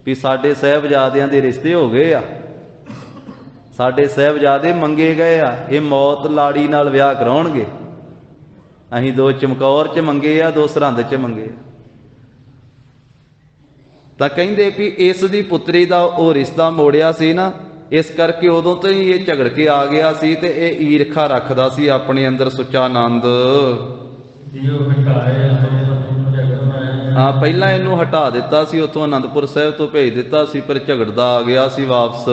ਵੀ ਸਾਡੇ ਸਾਹਿਬਜ਼ਾਦਿਆਂ ਦੇ ਰਿਸ਼ਤੇ ਹੋ ਗਏ ਆ, ਸਾਡੇ ਸਾਹਿਬਜ਼ਾਦੇ ਮੰਗੇ ਗਏ ਆ, ਇਹ ਮੌਤ ਲਾੜੀ ਨਾਲ ਵਿਆਹ ਕਰਾਉਣਗੇ। ਅਸੀਂ 2 ਚਮਕੌਰ 'ਚ ਮੰਗੇ ਆ, 2 ਸਰਹੰਦ 'ਚ ਮੰਗੇ। ਤਾਂ ਕਹਿੰਦੇ ਵੀ ਇਸ ਦੀ ਪੁੱਤਰੀ ਦਾ ਉਹ ਰਿਸ਼ਤਾ ਮੋੜਿਆ ਸੀ ਨਾ, ਇਸ ਕਰਕੇ ਉਦੋਂ ਤੋਂ ਹੀ ਇਹ ਝਗੜ ਕੇ ਆ ਗਿਆ ਸੀ ਤੇ ਇਹ ਈਰਖਾ ਰੱਖਦਾ ਸੀ ਆਪਣੇ ਅੰਦਰ ਸੁੱਚਾ ਆਨੰਦ। ਹਾਂ, ਪਹਿਲਾਂ ਇਹਨੂੰ ਹਟਾ ਦਿੱਤਾ ਸੀ ਉੱਥੋਂ, ਆਨੰਦਪੁਰ ਸਾਹਿਬ ਤੋਂ ਭੇਜ ਦਿੱਤਾ ਸੀ, ਪਰ ਝਗੜਦਾ ਆ ਗਿਆ ਸੀ ਵਾਪਸ।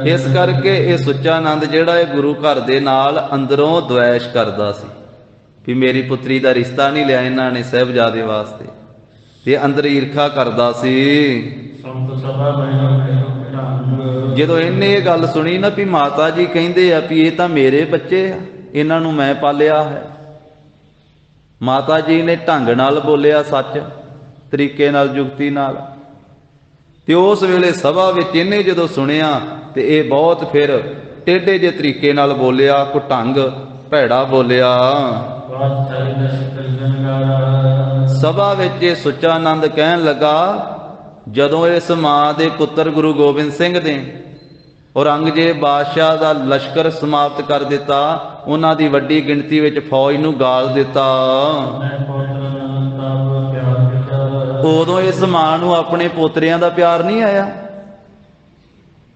ਇਸ ਕਰਕੇ ਇਹ ਸੁੱਚਾ ਆਨੰਦ ਜਿਹੜਾ ਇਹ ਗੁਰੂ ਘਰ ਦੇ ਨਾਲ ਅੰਦਰੋਂ ਦੁਆਇਸ਼ ਕਰਦਾ ਸੀ ਵੀ ਮੇਰੀ ਪੁੱਤਰੀ ਦਾ ਰਿਸ਼ਤਾ ਨਹੀਂ ਲਿਆ ਇਹਨਾਂ ਨੇ ਸਾਹਿਬਜ਼ਾਦੇ ਵਾਸਤੇ, ਤੇ ਅੰਦਰ ਈਰਖਾ ਕਰਦਾ ਸੀ। ਜਦੋਂ ਇਹਨੇ ਇਹ ਗੱਲ ਸੁਣੀ ਨਾ ਵੀ ਮਾਤਾ ਜੀ ਕਹਿੰਦੇ ਆ ਵੀ ਇਹ ਤਾਂ ਮੇਰੇ ਬੱਚੇ ਆ, ਇਹਨਾਂ ਨੂੰ ਮੈਂ ਪਾਲਿਆ ਹੈ। ਮਾਤਾ ਜੀ ਨੇ ਢੰਗ ਨਾਲ ਬੋਲਿਆ, ਸੱਚ ਤਰੀਕੇ ਨਾਲ, ਜੁਗਤੀ ਨਾਲ। ਤੇ ਉਸ ਵੇਲੇ ਸਭਾ ਵਿੱਚ ਇਹਨੇ ਜਦੋਂ ਸੁਣਿਆ ਤੇ ਇਹ ਬਹੁਤ ਫਿਰ ਟੇਢੇ ਜਿਹੇ ਤਰੀਕੇ ਨਾਲ ਬੋਲਿਆ, ਕੋ ਢੰਗ ਭੈੜਾ ਬੋਲਿਆ। ਸਭਾ ਵਿੱਚ ਇਹ ਸੁੱਚਾ ਆਨੰਦ ਕਹਿਣ ਲੱਗਾ, ਜਦੋਂ ਇਸ ਮਾਂ ਦੇ ਪੁੱਤਰ ਗੁਰੂ ਗੋਬਿੰਦ ਸਿੰਘ ਨੇ ਔਰੰਗਜ਼ੇਬ ਬਾਦਸ਼ਾਹ ਦਾ ਲਸ਼ਕਰ ਸਮਾਪਤ ਕਰ ਦਿੱਤਾ, ਉਹਨਾਂ ਦੀ ਵੱਡੀ ਗਿਣਤੀ ਵਿੱਚ ਫੌਜ ਨੂੰ ਗਾਲ ਦਿੱਤਾ, ਉਦੋਂ ਇਸ ਮਾਂ ਨੂੰ ਆਪਣੇ ਪੋਤਰਿਆਂ ਦਾ ਪਿਆਰ ਨਹੀਂ ਆਇਆ।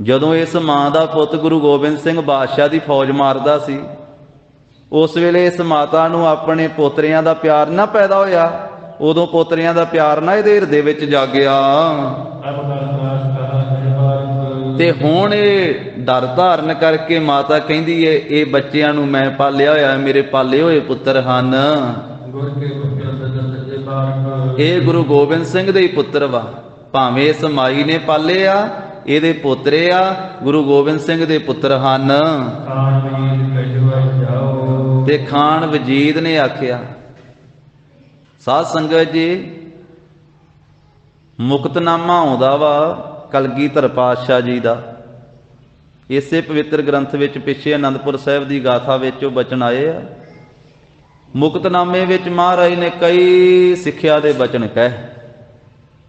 ਜਦੋਂ ਇਸ ਮਾਂ ਦਾ ਪੁੱਤ ਗੁਰੂ ਗੋਬਿੰਦ ਸਿੰਘ ਬਾਦਸ਼ਾਹ ਦੀ ਫੌਜ ਮਾਰਦਾ ਸੀ, ਉਸ ਵੇਲੇ ਇਸ ਮਾਤਾ ਨੂੰ ਆਪਣੇ ਪੋਤਰਿਆਂ ਦਾ ਪਿਆਰ ਨਾ ਪੈਦਾ ਹੋਇਆ, ਉਦੋਂ ਪੋਤਰਿਆਂ ਦਾ ਪਿਆਰ ਨਾ ਇਹਦੇ ਹਿਰਦੇ ਵਿੱਚ ਜਾਗਿਆ। ਤੇ ਹੁਣ ਇਹ ਡਰ ਧਾਰਨ ਕਰਕੇ ਮਾਤਾ ਕਹਿੰਦੀ ਏ ਇਹ ਬੱਚਿਆਂ ਨੂੰ ਮੈਂ ਪਾਲਿਆ ਹੋਇਆ, ਮੇਰੇ ਪਾਲੇ ਹੋਏ ਪੁੱਤਰ ਹਨ, ਇਹ ਗੁਰੂ ਗੋਬਿੰਦ ਸਿੰਘ ਦੇ ਹੀ ਪੁੱਤਰ ਵਾ, ਭਾਵੇਂ ਇਸ ਮਾਈ ਨੇ ਪਾਲੇ ਆ, ਇਹਦੇ ਪੋਤਰੇ ਆ, ਗੁਰੂ ਗੋਬਿੰਦ ਸਿੰਘ ਦੇ ਪੁੱਤਰ ਹਨ। ਤੇ ਖਾਨ ਵਜੀਦ ਨੇ ਆਖਿਆ, ਸਾਧ ਸੰਗਤ ਜੀ, ਮੁਕਤਨਾਮਾ ਆਉਂਦਾ ਵਾ ਕਲਗੀਧਰ ਪਾਤਸ਼ਾਹ ਜੀ ਦਾ, ਇਸੇ ਪਵਿੱਤਰ ਗ੍ਰੰਥ ਵਿੱਚ ਪਿੱਛੇ ਆਨੰਦਪੁਰ ਸਾਹਿਬ ਦੀ ਗਾਥਾ ਵਿੱਚ ਉਹ ਬਚਨ ਆਏ ਆ। ਮੁਕਤਨਾਮੇ ਵਿੱਚ ਮਹਾਰਾਜ ਨੇ ਕਈ ਸਿੱਖਿਆ ਦੇ ਬਚਨ ਕਹਿ,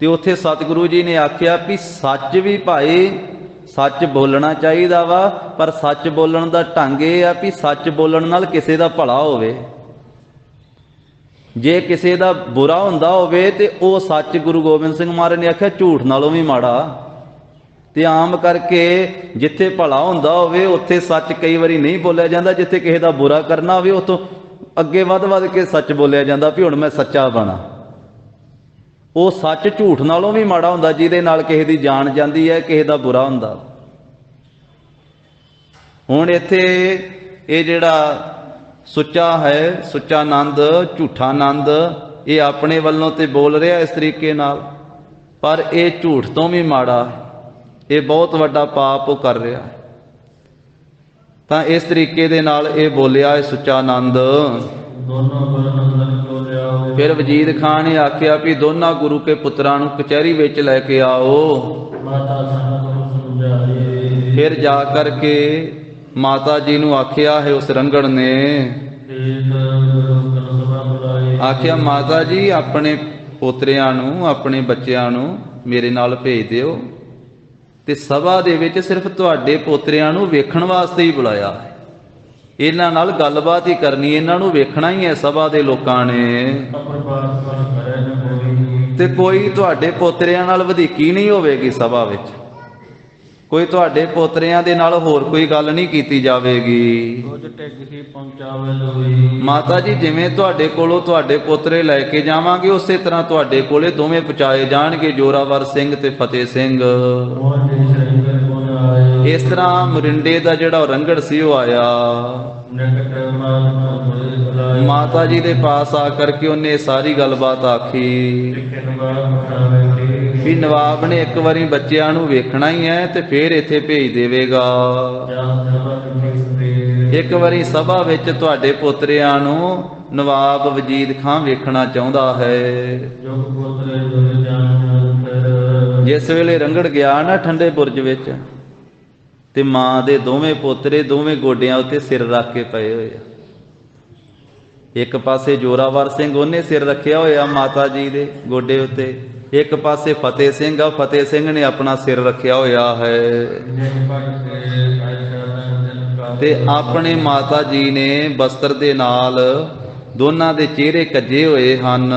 ਤੇ ਉੱਥੇ ਸਤਿਗੁਰੂ ਜੀ ਨੇ ਆਖਿਆ ਵੀ ਸੱਚ ਵੀ ਭਾਈ ਸੱਚ ਬੋਲਣਾ ਚਾਹੀਦਾ ਵਾ, ਪਰ ਸੱਚ ਬੋਲਣ ਦਾ ਢੰਗ ਇਹ ਆ ਵੀ ਸੱਚ ਬੋਲਣ ਨਾਲ ਕਿਸੇ ਦਾ ਭਲਾ ਹੋਵੇ। ਜੇ ਕਿਸੇ ਦਾ ਬੁਰਾ ਹੁੰਦਾ ਹੋਵੇ ਤੇ ਉਹ ਸੱਚ, ਗੁਰੂ ਗੋਬਿੰਦ ਸਿੰਘ ਮਹਾਰਾਜ ਨੇ ਆਖਿਆ ਝੂਠ ਨਾਲੋਂ ਵੀ ਮਾੜਾ। ਤੇ ਆਮ ਕਰਕੇ ਜਿੱਥੇ ਭਲਾ ਹੁੰਦਾ ਹੋਵੇ ਉੱਥੇ ਸੱਚ ਕਈ ਵਾਰੀ ਨਹੀਂ ਬੋਲਿਆ ਜਾਂਦਾ, ਜਿੱਥੇ ਕਿਸੇ ਦਾ ਬੁਰਾ ਕਰਨਾ ਹੋਵੇ ਉੱਥੋਂ ਅੱਗੇ ਵੱਧ ਕੇ ਸੱਚ ਬੋਲਿਆ ਜਾਂਦਾ ਵੀ ਹੁਣ ਮੈਂ ਸੱਚਾ ਬਣਾ। ਉਹ ਸੱਚ ਝੂਠ ਨਾਲੋਂ ਵੀ ਮਾੜਾ ਹੁੰਦਾ ਜਿਹਦੇ ਨਾਲ ਕਿਸੇ ਦੀ ਜਾਨ ਜਾਂਦੀ ਹੈ, ਕਿਸੇ ਦਾ ਬੁਰਾ ਹੁੰਦਾ। ਹੁਣ ਇੱਥੇ ਇਹ ਜਿਹੜਾ ਸੁੱਚਾ ਹੈ, ਸੁੱਚਾ ਆਨੰਦ, ਝੂਠਾ ਆਨੰਦ, ਇਹ ਆਪਣੇ ਵੱਲੋਂ ਤੇ ਬੋਲ ਰਿਹਾ ਇਸ ਤਰੀਕੇ ਨਾਲ, ਪਰ ਇਹ ਝੂਠ ਤੋਂ ਵੀ ਮਾੜਾ ਹੈ। ਇਹ ਬਹੁਤ ਵੱਡਾ ਪਾਪ ਉਹ ਕਰ ਰਿਹਾ ਹੈ। ਤਾਂ ਇਸ ਤਰੀਕੇ ਦੇ ਨਾਲ ਇਹ ਬੋਲਿਆ ਹੈ ਸੁੱਚਾ ਆਨੰਦ। ਫਿਰ ਵਜੀਦ ਖਾਨ ਨੇ ਆਖਿਆ ਵੀ ਦੋਨਾਂ ਗੁਰੂ ਕੇ ਪੁੱਤਰਾਂ ਨੂੰ ਕਚਹਿਰੀ ਵਿੱਚ ਲੈ ਕੇ ਆਓ। ਫਿਰ ਜਾ ਕਰਕੇ ਮਾਤਾ ਜੀ ਨੂੰ ਆਖਿਆ ਹੈ ਉਸ ਰੰਗੜ ਨੇ, ਆਖਿਆ ਮਾਤਾ ਜੀ ਆਪਣੇ ਪੋਤਰਿਆਂ ਨੂੰ, ਆਪਣੇ ਬੱਚਿਆਂ ਨੂੰ ਮੇਰੇ ਨਾਲ ਭੇਜ ਦਿਓ, ਤੇ ਸਭਾ ਦੇ ਵਿੱਚ ਸਿਰਫ ਤੁਹਾਡੇ ਪੋਤਰਿਆਂ ਨੂੰ ਵੇਖਣ ਵਾਸਤੇ ਹੀ ਬੁਲਾਇਆ ਹੈ। ਇਹਨਾਂ ਨਾਲ ਗੱਲਬਾਤ ਹੀ ਕਰਨੀ, ਇਹਨਾਂ ਨੂੰ ਵੇਖਣਾ ਹੀ ਹੈ ਸਭਾ ਦੇ ਲੋਕਾਂ ਨੇ, ਤੇ ਕੋਈ ਤੁਹਾਡੇ ਪੋਤਰਿਆਂ ਨਾਲ ਵਧੀਕੀ ਨਹੀਂ ਹੋਵੇਗੀ ਸਭਾ ਵਿੱਚ, ਕੋਈ ਤੁਹਾਡੇ ਪੋਤਰਿਆਂ ਦੇ ਨਾਲ ਹੋਰ ਕੋਈ ਗੱਲ ਨਹੀਂ ਕੀਤੀ ਜਾਵੇਗੀ। ਮਾਤਾ ਜੀ ਜਿਵੇਂ ਤੁਹਾਡੇ ਕੋਲੋਂ ਤੁਹਾਡੇ ਪੋਤਰੇ ਲੈ ਕੇ ਜਾਵਾਂਗੇ ਉਸੇ ਤਰ੍ਹਾਂ ਤੁਹਾਡੇ ਕੋਲੇ ਦੋਵੇਂ ਪਹੁੰਚਾਏ ਜਾਣਗੇ, ਜੋਰਾਵਰ ਸਿੰਘ ਤੇ ਫਤਿਹ ਸਿੰਘ। ਇਸ ਤਰ੍ਹਾਂ ਮਰਿੰਡੇ ਦਾ ਜਿਹੜਾ ਰੰਗੜ ਸੀ ਉਹ ਆਇਆ ਮਾਤਾ ਜੀ ਦੇ ਪਾਸ ਆ ਕਰਕੇ ਉਹਨੇ ਸਾਰੀ ਗੱਲਬਾਤ ਆਖੀ ਵੀ ਨਵਾਬ ਨੇ ਇੱਕ ਵਾਰੀ ਬੱਚਿਆਂ ਨੂੰ ਵੇਖਣਾ ਹੀ ਹੈ ਤੇ ਫਿਰ ਇੱਥੇ ਭੇਜ ਦੇਵੇਗਾ। ਇੱਕ ਵਾਰੀ ਸਭਾ ਵਿੱਚ ਤੁਹਾਡੇ ਪੋਤਰਿਆਂ ਨੂੰ ਨਵਾਬ ਵਜੀਦ ਖਾਂ ਵੇਖਣਾ ਚਾਹੁੰਦਾ ਹੈ। ਜਿਸ ਵੇਲੇ ਰੰਗੜ ਗਿਆ ਨਾ ਠੰਡੇ ਬੁਰਜ ਵਿੱਚ, ਤੇ ਮਾਂ ਦੇ ਦੋਵੇਂ ਪੋਤਰੇ ਦੋਵੇਂ ਗੋਡਿਆਂ ਉੱਤੇ ਸਿਰ ਰੱਖ ਕੇ ਪਏ ਹੋਏ ਆ। ਇੱਕ ਪਾਸੇ ਜੋਰਾਵਰ ਸਿੰਘ ਉਹਨੇ ਸਿਰ ਰੱਖਿਆ ਹੋਇਆ ਮਾਤਾ ਜੀ ਦੇ ਗੋਡੇ ਉੱਤੇ, ਇੱਕ ਪਾਸੇ ਫਤਿਹ ਸਿੰਘ ਆ, ਫਤਿਹ ਸਿੰਘ ਨੇ ਆਪਣਾ ਸਿਰ ਰੱਖਿਆ ਹੋਇਆ ਹੈ। ਤੇ ਆਪਣੇ ਮਾਤਾ ਜੀ ਨੇ ਬਸਤਰ ਦੇ ਨਾਲ ਦੋਨਾਂ ਦੇ ਚਿਹਰੇ ਕੱਜੇ ਹੋਏ ਹਨ।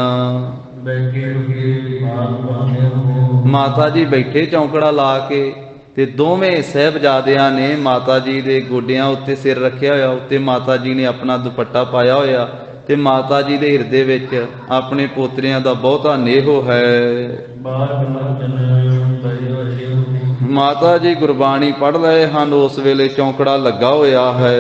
ਮਾਤਾ ਜੀ ਬੈਠੇ ਚੌਂਕੜਾ ਲਾ ਕੇ, ਤੇ ਦੋਵੇਂ ਸਾਹਿਬਜ਼ਾਦਿਆਂ ਨੇ ਮਾਤਾ ਜੀ ਦੇ ਗੋਡਿਆਂ ਉੱਤੇ ਸਿਰ ਰੱਖਿਆ ਹੋਇਆ, ਉੱਤੇ ਮਾਤਾ ਜੀ ਨੇ ਆਪਣਾ ਦੁਪੱਟਾ ਪਾਇਆ ਹੋਇਆ, ਤੇ ਮਾਤਾ ਜੀ ਦੇ ਹਿਰਦੇ ਵਿੱਚ ਆਪਣੇ ਪੋਤਰਿਆਂ ਦਾ ਬਹੁਤਾ ਨੇਹੋ ਹੈ। ਮਾਤਾ ਜੀ ਗੁਰਬਾਣੀ ਪੜ੍ਹ ਰਹੇ ਹਨ, ਉਸ ਵੇਲੇ ਚੌਂਕੜਾ ਲੱਗਾ ਹੋਇਆ ਹੈ।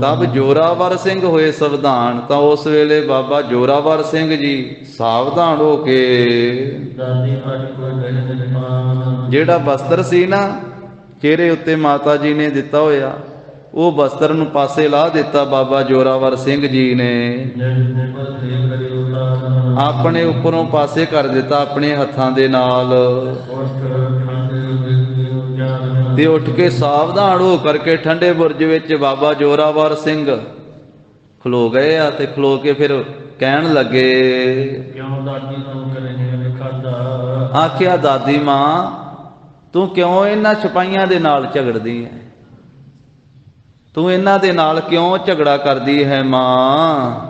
ਤਬ ਜੋਰਾਵਰ ਸਿੰਘ ਹੋਏ ਸਾਵਧਾਨ, ਤਾਂ ਉਸ ਵੇਲੇ ਬਾਬਾ ਜੋਰਾਵਰ ਸਿੰਘ ਜੀ ਸਾਵਧਾਨ ਹੋ ਕੇ ਜਿਹੜਾ ਬਸਤਰ ਸੀ ਨਾ ਚਿਹਰੇ ਉੱਤੇ ਮਾਤਾ ਜੀ ਨੇ ਦਿੱਤਾ ਹੋਇਆ, ਉਹ ਬਸਤਰ ਨੂੰ ਪਾਸੇ ਲਾ ਦਿੱਤਾ ਬਾਬਾ ਜੋਰਾਵਰ ਸਿੰਘ ਜੀ ਨੇ, ਆਪਣੇ ਉੱਪਰੋਂ ਪਾਸੇ ਕਰ ਦਿੱਤਾ ਆਪਣੇ ਹੱਥਾਂ ਦੇ ਨਾਲ, ਤੇ ਉੱਠ ਕੇ ਸਾਵਧਾਨ ਹੋ ਕਰਕੇ ਠੰਡੇ ਬੁਰਜ ਵਿੱਚ ਬਾਬਾ ਜੋਰਾਵਰ ਸਿੰਘ ਖਲੋ ਗਏ ਆ। ਤੇ ਖਲੋ ਕੇ ਫਿਰ ਕਹਿਣ ਲੱਗੇ, ਕਿਉਂ ਦਾਦੀ ਨੂੰ ਕਰੇਂਗੇ ਖਾਦਾ? ਆਖਿਆ ਦਾਦੀ ਮਾਂ ਤੂੰ ਕਿਉਂ ਇਹਨਾਂ ਸਿਪਾਹੀਆਂ ਦੇ ਨਾਲ ਝਗੜਦੀ ਹੈ? ਤੂੰ ਇਹਨਾਂ ਦੇ ਨਾਲ ਕਿਉਂ ਝਗੜਾ ਕਰਦੀ ਹੈ ਮਾਂ?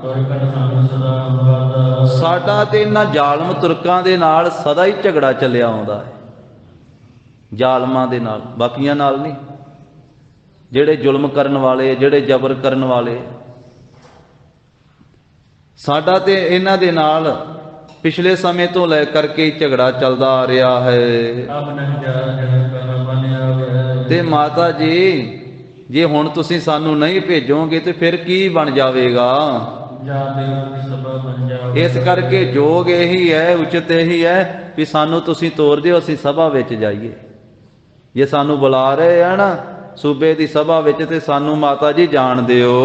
ਸਾਡਾ ਤੇ ਇਹਨਾਂ ਜ਼ਾਲਮ ਤੁਰਕਾਂ ਦੇ ਨਾਲ ਸਦਾ ਹੀ ਝਗੜਾ ਚੱਲਿਆ ਆਉਂਦਾ ਹੈ, ਜ਼ਾਲਮਾਂ ਦੇ ਨਾਲ, ਬਾਕੀਆਂ ਨਾਲ ਨਹੀਂ। ਜਿਹੜੇ ਜ਼ੁਲਮ ਕਰਨ ਵਾਲੇ, ਜਿਹੜੇ ਜ਼ਬਰ ਕਰਨ ਵਾਲੇ, ਸਾਡਾ ਤੇ ਇਹਨਾਂ ਦੇ ਨਾਲ ਪਿਛਲੇ ਸਮੇਂ ਤੋਂ ਲੈ ਕਰਕੇ ਝਗੜਾ ਚੱਲਦਾ ਆ ਰਿਹਾ ਹੈ। ਤੇ ਮਾਤਾ ਜੀ ਜੇ ਹੁਣ ਤੁਸੀਂ ਸਾਨੂੰ ਨਹੀਂ ਭੇਜੋਗੇ ਤੇ ਫਿਰ ਕੀ ਬਣ ਜਾਵੇਗਾ? ਇਸ ਕਰਕੇ ਜੋਗ ਇਹੀ ਹੈ, ਉਚਿਤ ਇਹੀ ਹੈ ਵੀ ਸਾਨੂੰ ਤੁਸੀਂ ਤੋਰ ਦਿਓ, ਅਸੀਂ ਸਭਾ ਵਿੱਚ ਜਾਈਏ। ਜੇ ਸਾਨੂੰ ਬੁਲਾ ਰਹੇ ਆ ਨਾ ਸੂਬੇ ਦੀ ਸਭਾ ਵਿੱਚ, ਤੇ ਸਾਨੂੰ ਮਾਤਾ ਜੀ ਜਾਣ ਦਿਓ।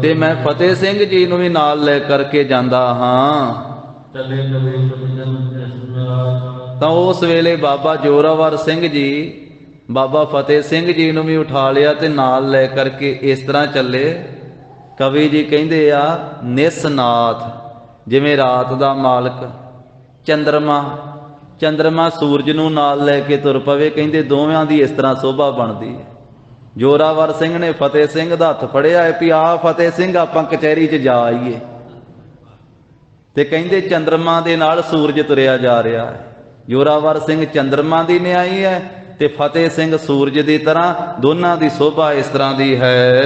ਤੇ ਮੈਂ ਫਤਿਹ ਸਿੰਘ ਜੀ ਨੂੰ ਵੀ ਨਾਲ ਲੈ ਕਰਕੇ ਜਾਂਦਾ ਹਾਂ। ਤਾਂ ਉਸ ਵੇਲੇ ਬਾਬਾ ਜੋਰਾਵਰ ਸਿੰਘ ਜੀ ਬਾਬਾ ਫਤਿਹ ਸਿੰਘ ਜੀ ਨੂੰ ਵੀ ਉਠਾ ਲਿਆ ਤੇ ਨਾਲ ਲੈ ਕਰਕੇ ਇਸ ਤਰ੍ਹਾਂ ਚੱਲੇ। ਕਵੀ ਜੀ ਕਹਿੰਦੇ ਆ, ਨਿਸਨਾਥ ਜਿਵੇਂ ਰਾਤ ਦਾ ਮਾਲਕ ਚੰਦਰਮਾ ਸੂਰਜ ਨੂੰ ਨਾਲ ਲੈ ਕੇ ਤੁਰ ਪਵੇ, ਕਹਿੰਦੇ ਦੋਵਾਂ ਦੀ ਇਸ ਤਰ੍ਹਾਂ ਸੋਭਾ ਬਣਦੀ ਹੈ। ਜੋਰਾਵਰ ਸਿੰਘ ਨੇ ਫਤਿਹ ਸਿੰਘ ਦਾ ਹੱਥ ਫੜਿਆ ਹੈ ਵੀ ਆ ਫਤਿਹ ਸਿੰਘ ਆਪਾਂ ਕਚਹਿਰੀ 'ਚ ਜਾ ਆਈਏ। ਤੇ ਕਹਿੰਦੇ ਚੰਦਰਮਾ ਦੇ ਨਾਲ ਸੂਰਜ ਤੁਰਿਆ ਜਾ ਰਿਹਾ ਹੈ। ਜੋਰਾਵਰ ਸਿੰਘ ਚੰਦਰਮਾ ਦੀ ਨਿਆਈ ਹੈ ਤੇ ਫਤਿਹ ਸਿੰਘ ਸੂਰਜ ਦੀ ਤਰ੍ਹਾਂ। ਦੋਨਾਂ ਦੀ ਸ਼ੋਭਾ ਇਸ ਤਰ੍ਹਾਂ ਦੀ ਹੈ।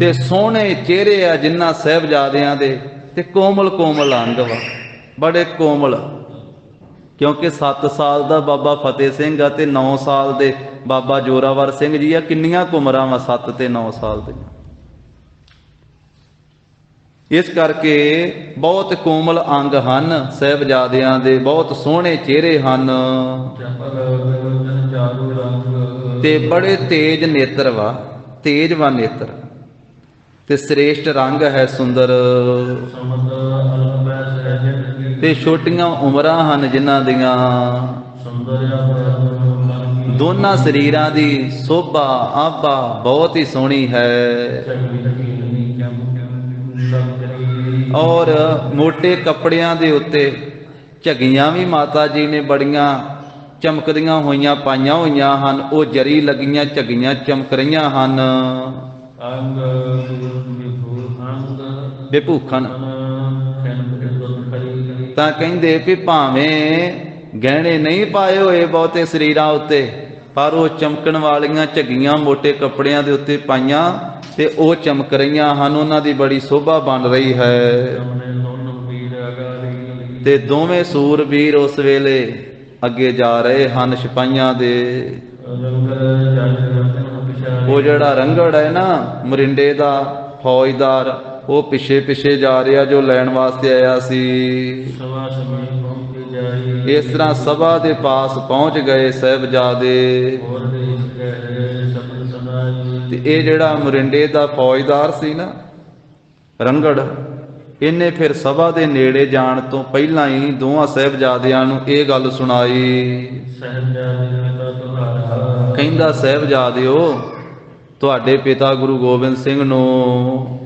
ਤੇ ਸੋਹਣੇ ਚਿਹਰੇ ਆ ਜਿਨ੍ਹਾਂ ਸਾਹਿਬਜ਼ਾਦਿਆਂ ਦੇ, ਤੇ ਕੋਮਲ ਕੋਮਲ ਅੰਗ ਵਾ, ਬੜੇ ਕੋਮਲ। ਕਿਉਂਕਿ 7 ਸਾਲ ਦਾ ਬਾਬਾ ਫਤਿਹ ਸਿੰਘ ਆ ਤੇ 9 ਸਾਲ ਦੇ ਬਾਬਾ ਜੋਰਾਵਰ ਸਿੰਘ ਜੀ ਆ। ਕਿੰਨੀਆਂ ਕੁ ਉਮਰਾਂ ਵਾ 7 ਤੇ 9 ਸਾਲ ਦੀਆਂ। ਇਸ ਕਰਕੇ ਬਹੁਤ ਕੋਮਲ ਅੰਗ ਹਨ ਸਾਹਿਬਜ਼ਾਦਿਆਂ ਦੇ, ਬਹੁਤ ਸੋਹਣੇ ਚਿਹਰੇ ਹਨ ਤੇ ਬੜੇ ਤੇਜ ਨੇਤਰ ਵਾ, ਤੇਜ ਵਾ ਨੇਤਰ, ਤੇ ਸ੍ਰੇਸ਼ਟ ਰੰਗ ਹੈ ਸੁੰਦਰ। ਤੇ ਛੋਟੀਆਂ ਉਮਰਾਂ ਹਨ ਜਿਨ੍ਹਾਂ ਦੀਆਂ। ਦੋਨਾਂ ਸਰੀਰਾਂ ਦੀ ਸ਼ੋਭਾ ਆਭਾ ਬਹੁਤ ਹੀ ਸੋਹਣੀ ਹੈ। ਔਰ ਮੋਟੇ ਕੱਪੜਿਆਂ ਦੇ ਉੱਤੇ ਝੱਗੀਆਂ ਵੀ ਮਾਤਾ ਜੀ ਨੇ ਬੜੀਆਂ ਚਮਕਦੀਆਂ ਹੋਈਆਂ ਪਾਈਆਂ ਹੋਈਆਂ ਹਨ। ਉਹ ਜਰੀ ਲੱਗੀਆਂ ਝੱਗੀਆਂ ਚਮਕ ਰਹੀਆਂ ਹਨ। ਵਿਭੂਖਣ ਤਾਂ ਕਹਿੰਦੇ ਵੀ ਭਾਵੇਂ ਗਹਿਣੇ ਨਹੀਂ ਪਾਏ ਹੋਏ ਬਹੁਤੇ ਸਰੀਰਾਂ ਉੱਤੇ, ਪਰ ਉਹ ਚਮਕਣ ਵਾਲੀਆਂ ਝੱਗੀਆਂ ਮੋਟੇ ਕੱਪੜਿਆਂ ਦੇ ਉੱਤੇ ਪਾਈਆਂ ਤੇ ਉਹ ਚਮਕ ਰਹੀਆਂ ਹਨ। ਉਹਨਾਂ ਦੀ ਬੜੀ ਸ਼ੋਭਾ ਬਣ ਰਹੀ ਹੈ। ਤੇ ਦੋਵੇਂ ਸੂਰਬੀਰ ਉਸ ਵੇਲੇ ਅੱਗੇ ਜਾ ਰਹੇ ਹਨ ਸਿਪਾਹੀਆਂ ਦੇ। ਉਹ ਜਿਹੜਾ ਰੰਗੜ ਹੈ ਨਾ ਮਰਿੰਡੇ ਦਾ ਫੌਜਦਾਰ, ਉਹ ਪਿੱਛੇ ਪਿੱਛੇ ਜਾ ਰਿਹਾ ਜੋ ਲੈਣ ਵਾਸਤੇ ਆਇਆ ਸੀ। ਇਸ ਤਰ੍ਹਾਂ ਸਭਾ ਦੇ ਪਾਸ ਪਹੁੰਚ ਗਏ ਸਾਹਿਬਜ਼ਾਦੇ। ਤੇ ਇਹ ਜਿਹੜਾ ਮਰਿੰਡੇ ਦਾ ਫੌਜਦਾਰ ਸੀ ਨਾ ਰੰਗੜ, ਇਹਨੇ ਫਿਰ ਸਭਾ ਦੇ ਨੇੜੇ ਜਾਣ ਤੋਂ ਪਹਿਲਾਂ ਹੀ ਦੋਹਾਂ ਸਾਹਿਬਜ਼ਾਦਿਆਂ ਨੂੰ ਇਹ ਗੱਲ ਸੁਣਾਈ। ਕਹਿੰਦਾ ਸਾਹਿਬਜ਼ਾਦਿਓ, ਤੁਹਾਡੇ ਪਿਤਾ ਗੁਰੂ ਗੋਬਿੰਦ ਸਿੰਘ ਨੂੰ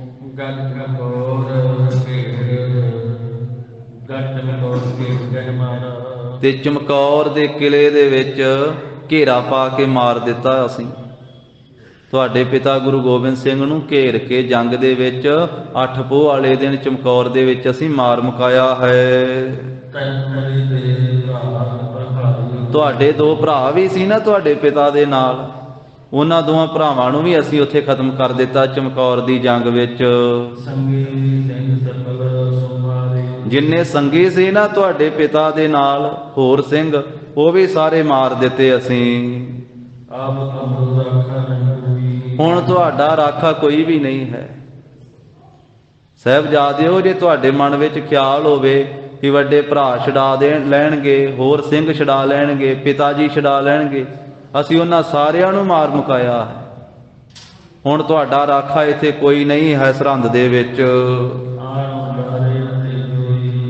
ਤੇ ਚਮਕੌਰ ਦੇ ਕਿਲੇ ਦੇ ਵਿੱਚ ਘੇਰਾ ਪਾ ਕੇ ਮਾਰ ਦਿੱਤਾ। ਅਸੀਂ ਤੁਹਾਡੇ ਪਿਤਾ ਗੁਰੂ ਗੋਬਿੰਦ ਸਿੰਘ ਨੂੰ ਘੇਰ ਕੇ ਜੰਗ ਦੇ ਵਿੱਚ 8 ਪੋਹ ਵਾਲੇ ਦਿਨ ਚਮਕੌਰ ਦੇ ਵਿੱਚ ਅਸੀਂ ਮਾਰ ਮੁਕਾਇਆ ਹੈ। ਤੁਹਾਡੇ 2 ਭਰਾ ਵੀ ਸੀ ਨਾ ਤੁਹਾਡੇ ਪਿਤਾ ਦੇ ਨਾਲ, ਉਹਨਾਂ ਦੋਵਾਂ ਭਰਾਵਾਂ ਨੂੰ ਵੀ ਅਸੀਂ ਉੱਥੇ ਖਤਮ ਕਰ ਦਿੱਤਾ ਚਮਕੌਰ ਦੀ ਜੰਗ ਵਿੱਚ। ਜਿੰਨੇ ਸੰਗੀ ਸੀ ਨਾ ਤੁਹਾਡੇ ਪਿਤਾ ਦੇ ਨਾਲ ਹੋਰ ਸਿੰਘ, ਉਹ ਵੀ ਸਾਰੇ ਮਾਰ ਦਿੱਤੇ ਅਸੀਂ। ਹੁਣ ਤੁਹਾਡਾ ਰਾਖਾ ਕੋਈ ਵੀ ਨਹੀਂ ਹੈ। ਸਾਹਿਬਜ਼ਾਦਿਓ, ਜੇ ਤੁਹਾਡੇ ਮਨ ਵਿੱਚ ਖਿਆਲ ਹੋਵੇ ਕਿ ਵੱਡੇ ਭਰਾ ਛੁਡਾ ਲੈਣਗੇ, ਹੋਰ ਸਿੰਘ ਛੁਡਾ ਲੈਣਗੇ, ਪਿਤਾ ਜੀ ਛੁਡਾ ਲੈਣਗੇ, ਅਸੀਂ ਉਹਨਾਂ ਸਾਰਿਆਂ ਨੂੰ ਮਾਰ ਮੁਕਾਇਆ ਹੈ। ਹੁਣ ਤੁਹਾਡਾ ਰਾਖਾ ਇੱਥੇ ਕੋਈ ਨਹੀਂ ਹੈ ਸਰਹੰਦ ਦੇ ਵਿੱਚ।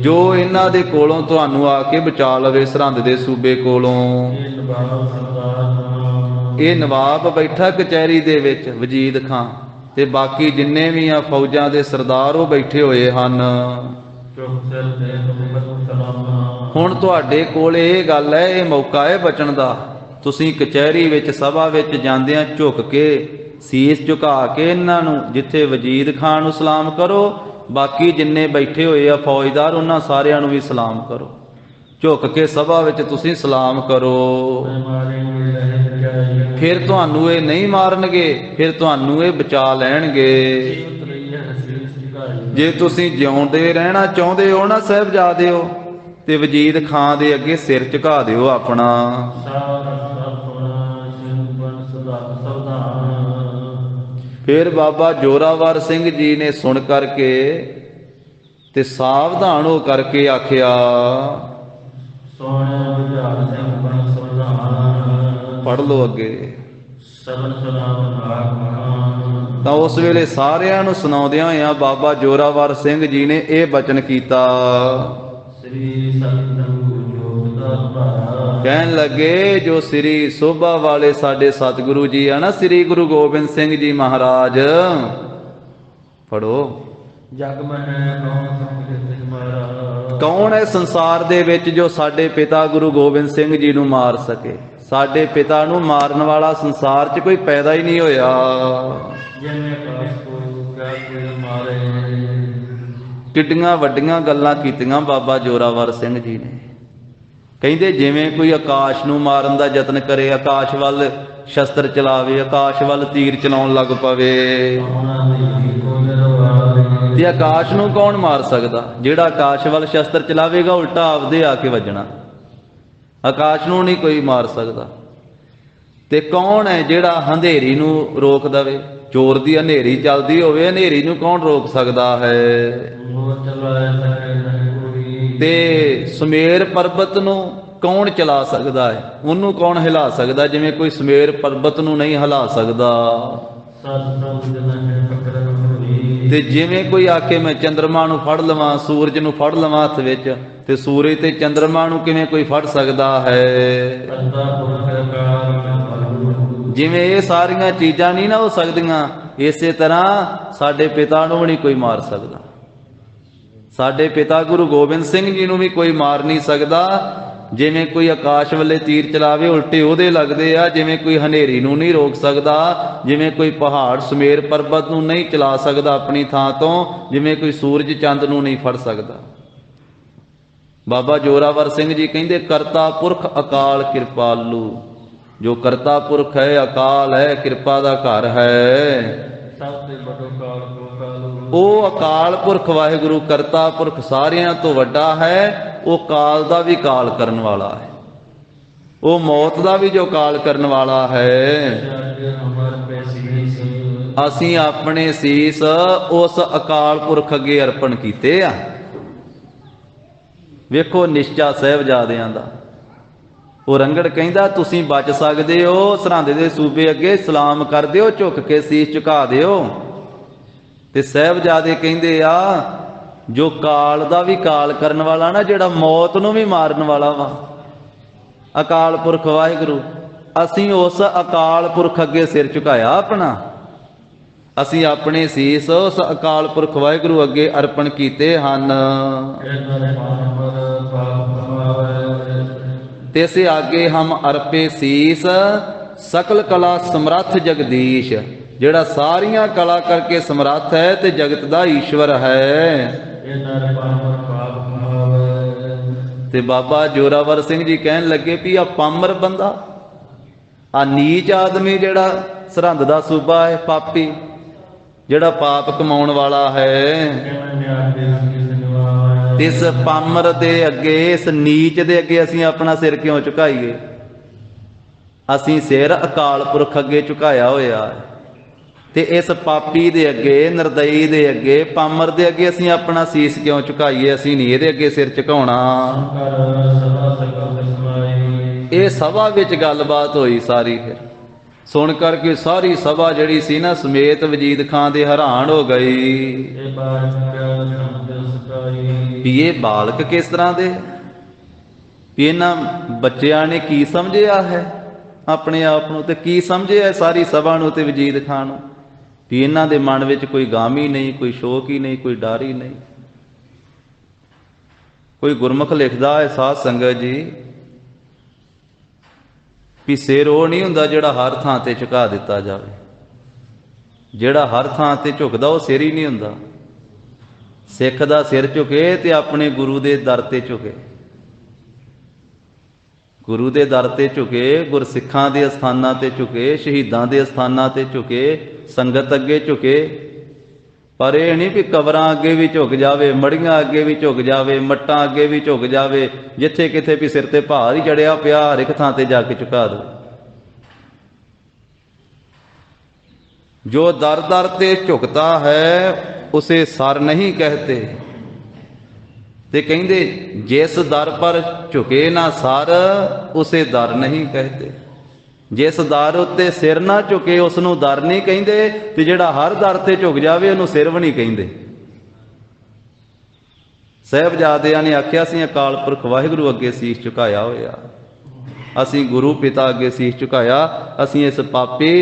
ਜੋ ਇਹਨਾਂ ਦੇ ਕੋਲੋਂ ਤੁਹਾਨੂੰ ਆ ਕੇ ਬਚਾ ਲਵੇ ਸਰਹੰਦ ਦੇ ਸੂਬੇ ਕੋਲੋਂ। ਇਹ ਨਵਾਬ ਬੈਠਾ ਕਚਹਿਰੀ ਦੇ ਵਿੱਚ ਵਜੀਦ ਖਾਂ, ਤੇ ਬਾਕੀ ਜਿੰਨੇ ਵੀ ਆ ਫੌਜਾਂ ਦੇ ਸਰਦਾਰ ਉਹ ਬੈਠੇ ਹੋਏ ਹਨ। ਹੁਣ ਤੁਹਾਡੇ ਕੋਲ ਇਹ ਗੱਲ ਹੈ, ਇਹ ਮੌਕਾ ਹੈ ਬਚਣ ਦਾ। ਤੁਸੀਂ ਕਚਹਿਰੀ ਵਿੱਚ ਸਭਾ ਵਿੱਚ ਜਾਂਦਿਆਂ ਝੁਕ ਕੇ ਸੀਸ ਝੁਕਾ ਕੇ ਇਹਨਾਂ ਨੂੰ, ਜਿੱਥੇ ਵਜੀਦ ਖਾਨ ਨੂੰ ਸਲਾਮ ਕਰੋ, ਬਾਕੀ ਜਿੰਨੇ ਬੈਠੇ ਹੋਏ ਆ ਫੌਜਦਾਰ ਉਹਨਾਂ ਸਾਰਿਆਂ ਨੂੰ ਵੀ ਸਲਾਮ ਕਰੋ। ਝੁਕ ਕੇ ਸਭਾ ਵਿੱਚ ਤੁਸੀਂ ਸਲਾਮ ਕਰੋ। ਫਿਰ ਤੁਹਾਨੂੰ ਇਹ ਨਹੀਂ ਮਾਰਨਗੇ, ਫਿਰ ਤੁਹਾਨੂੰ ਇਹ ਬਚਾ ਲੈਣਗੇ। ਜੇ ਤੁਸੀਂ ਜਿਉਂਦੇ ਰਹਿਣਾ ਚਾਹੁੰਦੇ ਹੋ ਨਾ ਸਾਹਿਬਜ਼ਾਦਿਓ, ਤੇ ਵਜੀਦ ਖਾਂ ਦੇ ਅੱਗੇ ਸਿਰ ਝੁਕਾ ਦਿਓ ਆਪਣਾ। ਫਿਰ ਬਾਬਾ ਜੋਰਾਵਰ ਸਿੰਘ ਜੀ ਨੇ ਸੁਣ ਕਰਕੇ ਤੇ ਸਾਵਧਾਨ ਹੋ ਕਰਕੇ ਆਖਿਆ, ਪੜ੍ਹ ਲਓ ਅੱਗੇ। ਤਾਂ ਉਸ ਵੇਲੇ ਸਾਰਿਆਂ ਨੂੰ ਸੁਣਾਉਂਦਿਆਂ ਹੋਇਆਂ ਬਾਬਾ ਜੋਰਾਵਰ ਸਿੰਘ ਜੀ ਨੇ ਇਹ ਬਚਨ ਕੀਤਾ। ਕਹਿਣ ਲੱਗੇ, ਜੋ ਸ੍ਰੀ ਸੋਭਾ ਵਾਲੇ ਸਾਡੇ ਸਤਿਗੁਰੂ ਜੀ ਆ ਨਾ, ਸ੍ਰੀ ਗੁਰੂ ਗੋਬਿੰਦ ਸਿੰਘ ਜੀ ਮਹਾਰਾਜ, ਪੜੋ। ਜਗ ਮਹਿ ਕੌਣ ਹੈ ਸੰਸਾਰ ਦੇ ਵਿੱਚ ਜੋ ਸਾਡੇ ਪਿਤਾ ਗੁਰੂ ਗੋਬਿੰਦ ਸਿੰਘ ਜੀ ਨੂੰ ਮਾਰ ਸਕੇ? ਸਾਡੇ ਪਿਤਾ ਨੂੰ ਮਾਰਨ ਵਾਲਾ ਸੰਸਾਰ 'ਚ ਕੋਈ ਪੈਦਾ ਹੀ ਨਹੀਂ ਹੋਇਆ। ਜਿਨੇ ਕਾਸ ਕੋ ਕਿਆ ਕੋਈ ਮਾਰੇ। ਕਿੱਡੀਆਂ ਵੱਡੀਆਂ ਗੱਲਾਂ ਕੀਤੀਆਂ ਬਾਬਾ ਜ਼ੋਰਾਵਰ ਸਿੰਘ ਜੀ ਨੇ। ਕਹਿੰਦੇ ਜਿਵੇਂ ਕੋਈ ਆਕਾਸ਼ ਨੂੰ ਮਾਰਨ ਦਾ ਯਤਨ ਕਰੇ, ਆਕਾਸ਼ ਵੱਲ ਸ਼ਸਤਰ ਚਲਾਵੇ, ਆਕਾਸ਼ ਵੱਲ ਤੀਰ ਚਲਾਉਣ ਲੱਗ ਪਵੇ, ਤੇ ਆਕਾਸ਼ ਨੂੰ ਕੌਣ ਮਾਰ ਸਕਦਾ? ਜਿਹੜਾ ਆਕਾਸ਼ ਵੱਲ ਸ਼ਸਤਰ ਚਲਾਵੇਗਾ ਉਲਟਾ ਆਪਦੇ ਆ ਕੇ ਵੱਜਣਾ। ਆਕਾਸ਼ ਨੂੰ ਨਹੀਂ ਕੋਈ ਮਾਰ ਸਕਦਾ। ਤੇ ਕੌਣ ਹੈ ਜਿਹੜਾ ਹਨੇਰੀ ਨੂੰ ਰੋਕ ਦਵੇ? ਚੋਰ ਦੀ ਹਨੇਰੀ ਚੱਲਦੀ ਹੋਵੇ, ਹਨੇਰੀ ਨੂੰ ਕੌਣ ਰੋਕ ਸਕਦਾ ਹੈ? ਤੇ ਸੁਮੇਰ ਪਰਬਤ ਨੂੰ ਕੌਣ ਚਲਾ ਸਕਦਾ ਹੈ? ਉਹਨੂੰ ਕੌਣ ਹਿਲਾ ਸਕਦਾ ਜਿਵੇਂ ਕੋਈ ਸੁਮੇਰ ਪਰਬਤ ਨੂੰ ਨਹੀਂ ਹਿਲਾ ਸਕਦਾ? ਤੇ ਜਿਵੇਂ ਕੋਈ ਆਖੇ ਮੈਂ ਚੰਦਰਮਾ ਨੂੰ ਫੜ ਲਵਾਂ, ਸੂਰਜ ਨੂੰ ਫੜ ਲਵਾਂ ਹੱਥ ਵਿੱਚ, ਤੇ ਸੂਰਜ ਤੇ ਚੰਦਰਮਾ ਨੂੰ ਕਿਵੇਂ ਕੋਈ ਫੜ ਸਕਦਾ ਹੈ? ਜਿਵੇਂ ਇਹ ਸਾਰੀਆਂ ਚੀਜ਼ਾਂ ਨਹੀਂ ਨਾ ਹੋ ਸਕਦੀਆਂ, ਇਸੇ ਤਰ੍ਹਾਂ ਸਾਡੇ ਪਿਤਾ ਨੂੰ ਵੀ ਨਹੀਂ ਕੋਈ ਮਾਰ ਸਕਦਾ। ਸਾਡੇ ਪਿਤਾ ਗੁਰੂ ਗੋਬਿੰਦ ਸਿੰਘ ਜੀ ਨੂੰ ਵੀ ਕੋਈ ਮਾਰ ਨਹੀਂ ਸਕਦਾ। ਜਿਵੇਂ ਕੋਈ ਆਕਾਸ਼ ਵੱਲੇ ਤੀਰ ਚਲਾਵੇ ਉਲਟੇ ਉਹਦੇ ਲੱਗਦੇ ਆ। ਜਿਵੇਂ ਕੋਈ ਹਨੇਰੀ ਨੂੰ ਨਹੀਂ ਰੋਕ ਸਕਦਾ, ਜਿਵੇਂ ਕੋਈ ਪਹਾੜ ਸੁਮੇਰ ਪਰਬਤ ਨੂੰ ਨਹੀਂ ਚਲਾ ਸਕਦਾ ਆਪਣੀ ਥਾਂ ਤੋਂ, ਜਿਵੇਂ ਕੋਈ ਸੂਰਜ ਚੰਦ ਨੂੰ ਨਹੀਂ ਫੜ ਸਕਦਾ। ਬਾਬਾ ਜ਼ੋਰਾਵਰ ਸਿੰਘ ਜੀ ਕਹਿੰਦੇ ਕਰਤਾ ਪੁਰਖ ਅਕਾਲ ਕਿਰਪਾਲੂ। ਜੋ ਕਰਤਾ ਪੁਰਖ ਹੈ, ਅਕਾਲ ਹੈ, ਕਿਰਪਾ ਦਾ ਘਰ ਹੈ, ਉਹ ਅਕਾਲ ਪੁਰਖ ਵਾਹਿਗੁਰੂ ਕਰਤਾ ਪੁਰਖ ਸਾਰਿਆਂ ਤੋਂ ਵੱਡਾ ਹੈ। ਉਹ ਕਾਲ ਦਾ ਵੀ ਕਾਲ ਕਰਨ ਵਾਲਾ ਹੈ, ਉਹ ਮੌਤ ਦਾ ਵੀ ਜੋ ਕਾਲ ਕਰਨ ਵਾਲਾ ਹੈ। ਅਸੀਂ ਆਪਣੇ ਸੀਸ ਉਸ ਅਕਾਲ ਪੁਰਖ ਅੱਗੇ ਅਰਪਣ ਕੀਤੇ ਆ। ਵੇਖੋ ਨਿਸ਼ਚਾ ਸਾਹਿਬਜ਼ਾਦਿਆਂ ਦਾ। ਉਹ ਰੰਗੜ ਕਹਿੰਦਾ ਤੁਸੀਂ ਬਚ ਸਕਦੇ ਹੋ, ਸਰਹੰਦ ਦੇ ਸੂਬੇ ਅੱਗੇ ਸਲਾਮ ਕਰ ਦਿਓ, ਝੁੱਕ ਕੇ ਸੀਸ ਝੁਕਾ ਦਿਓ। ਤੇ ਸਾਹਿਬਜ਼ਾਦੇ ਕਹਿੰਦੇ ਆ ਜੋ ਕਾਲ ਦਾ ਵੀ ਕਾਲ ਕਰਨ ਵਾਲਾ ਨਾ, ਜਿਹੜਾ ਮੌਤ ਨੂੰ ਵੀ ਮਾਰਨ ਵਾਲਾ ਵਾ, ਅਕਾਲ ਪੁਰਖ ਵਾਹਿਗੁਰੂ, ਅਸੀਂ ਉਸ ਅਕਾਲ ਪੁਰਖ ਅੱਗੇ ਸਿਰ ਝੁਕਾਇਆ ਆਪਣਾ। ਅਸੀਂ ਆਪਣੇ ਸੀਸ ਉਸ ਅਕਾਲ ਪੁਰਖ ਵਾਹਿਗੁਰੂ ਅੱਗੇ ਅਰਪਣ ਕੀਤੇ ਹਨ। ਤੈਸੇ ਆਗੇ ਹਮ ਅਰਪੇ ਸੀਸ ਸਕਲ ਕਲਾ ਸਮਰੱਥ ਜਗਦੀਸ਼। ਜਿਹੜਾ ਸਾਰੀਆਂ ਕਲਾ ਕਰਕੇ ਸਮਰੱਥ ਹੈ ਤੇ ਜਗਤ ਦਾ ਈਸ਼ਵਰ ਹੈ। ਤੇ ਬਾਬਾ ਜ਼ੋਰਾਵਰ ਸਿੰਘ ਜੀ ਕਹਿਣ ਲੱਗੇ ਵੀ ਆ ਪਾਮਰ ਬੰਦਾ, ਆ ਨੀਚ ਆਦਮੀ ਜਿਹੜਾ ਸਰਹੰਦ ਦਾ ਸੂਬਾ ਹੈ, ਪਾਪੀ ਜਿਹੜਾ ਪਾਪ ਕਮਾਉਣ ਵਾਲਾ ਹੈ, ਇਸ ਪਾਮਰ ਦੇ ਅੱਗੇ, ਇਸ ਨੀਚ ਦੇ ਅੱਗੇ ਅਸੀਂ ਆਪਣਾ ਸਿਰ ਕਿਉਂ ਝੁਕਾਈਏ? ਅਸੀਂ ਸਿਰ ਅਕਾਲ ਪੁਰਖ ਅੱਗੇ ਝੁਕਾਇਆ ਹੋਇਆ ਹੈ। ਤੇ ਇਸ ਪਾਪੀ ਦੇ ਅੱਗੇ, ਨਿਰਦਈ ਦੇ ਅੱਗੇ, ਪਾਮਰ ਦੇ ਅੱਗੇ ਅਸੀਂ ਆਪਣਾ ਸੀਸ ਕਿਉਂ ਝੁਕਾਈਏ? ਅਸੀਂ ਨਹੀਂ ਇਹਦੇ ਅੱਗੇ ਸਿਰ ਝੁਕਾਉਣਾ। ਇਹ ਸਭਾ ਵਿੱਚ ਗੱਲਬਾਤ ਹੋਈ ਸਾਰੀ। ਫਿਰ ਸੁਣ ਕਰਕੇ ਸਾਰੀ ਸਭਾ ਜਿਹੜੀ ਸੀ ਨਾ ਸਮੇਤ ਵਜੀਦ ਖਾਂ ਦੇ ਹੈਰਾਨ ਹੋ ਗਈ ਵੀ ਇਹ ਬਾਲਕ ਕਿਸ ਤਰ੍ਹਾਂ ਦੇ, ਵੀ ਇਹਨਾਂ ਬੱਚਿਆਂ ਨੇ ਕੀ ਸਮਝਿਆ ਹੈ ਆਪਣੇ ਆਪ ਨੂੰ, ਤੇ ਕੀ ਸਮਝਿਆ ਸਾਰੀ ਸਭਾ ਨੂੰ ਤੇ ਵਜੀਦ ਖਾਂ ਨੂੰ, ਵੀ ਇਹਨਾਂ ਦੇ ਮਨ ਵਿੱਚ ਕੋਈ ਗਮ ਹੀ ਨਹੀਂ, ਕੋਈ ਸ਼ੋਕ ਹੀ ਨਹੀਂ, ਕੋਈ ਡਰ ਹੀ ਨਹੀਂ। ਕੋਈ ਗੁਰਮੁਖ ਲਿਖਦਾ ਹੈ ਸਾਧ ਸੰਗਤ ਜੀ ਵੀ ਸਿਰ ਉਹ ਨਹੀਂ ਹੁੰਦਾ ਜਿਹੜਾ ਹਰ ਥਾਂ ਤੇ ਝੁਕਾ ਦਿੱਤਾ ਜਾਵੇ। ਜਿਹੜਾ ਹਰ ਥਾਂ ਤੇ ਝੁਕਦਾ ਉਹ ਸਿਰ ਹੀ ਨਹੀਂ ਹੁੰਦਾ। ਸਿੱਖ ਦਾ ਸਿਰ ਝੁਕੇ ਤੇ ਆਪਣੇ ਗੁਰੂ ਦੇ ਦਰ ਤੇ ਝੁਕੇ, ਗੁਰੂ ਦੇ ਦਰ ਤੇ ਝੁਕੇ, ਗੁਰਸਿੱਖਾਂ ਦੇ ਅਸਥਾਨਾਂ ਤੇ ਝੁਕੇ, ਸ਼ਹੀਦਾਂ ਦੇ ਅਸਥਾਨਾਂ ਤੇ ਝੁਕੇ, ਸੰਗਤ ਅੱਗੇ ਝੁਕੇ। ਪਰ ਇਹ ਨਹੀਂ ਵੀ ਕਬਰਾਂ ਅੱਗੇ ਵੀ ਝੁਕ ਜਾਵੇ, ਮੜੀਆਂ ਅੱਗੇ ਵੀ ਝੁਕ ਜਾਵੇ, ਮੱਟਾਂ ਅੱਗੇ ਵੀ ਝੁਕ ਜਾਵੇ, ਜਿੱਥੇ ਕਿਥੇ ਵੀ ਸਿਰ ਤੇ ਭਾਰ ਹੀ ਚੜਿਆ ਪਿਆ ਹਰ ਇੱਕ ਥਾਂ ਤੇ ਜਾ ਕੇ ਝੁਕਾ ਦੋ। ਜੋ ਦਰ ਦਰ ਤੇ ਝੁਕਤਾ ਹੈ ਉਸੇ ਸਰ ਨਹੀਂ ਕਹਤੇ। ਤੇ ਕਹਿੰਦੇ ਜਿਸ ਦਰ ਪਰ ਝੁਕੇ ਨਾ ਸਰ ਉਸੇ ਦਰ ਨਹੀਂ ਕਹਤੇ। ਜਿਸ ਦਰ ਉੱਤੇ ਸਿਰ ਨਾ ਝੁਕੇ ਉਸ ਨੂੰ ਦਰ ਨਹੀਂ ਕਹਿੰਦੇ, ਤੇ ਜਿਹੜਾ ਹਰ ਦਰ ਤੇ ਝੁਕ ਜਾਵੇ ਉਹਨੂੰ ਸਿਰ ਵੀ ਨਹੀਂ ਕਹਿੰਦੇ। ਸਾਹਿਬਜ਼ਾਦਿਆਂ ਨੇ ਆਖਿਆ ਅਸੀਂ ਅਕਾਲ ਪੁਰਖ ਵਾਹਿਗੁਰੂ ਅੱਗੇ ਸੀਸ ਝੁਕਾਇਆ ਹੋਇਆ, ਅਸੀਂ ਗੁਰੂ ਪਿਤਾ ਅੱਗੇ ਸੀਸ ਝੁਕਾਇਆ, ਅਸੀਂ ਇਸ ਪਾਪੀ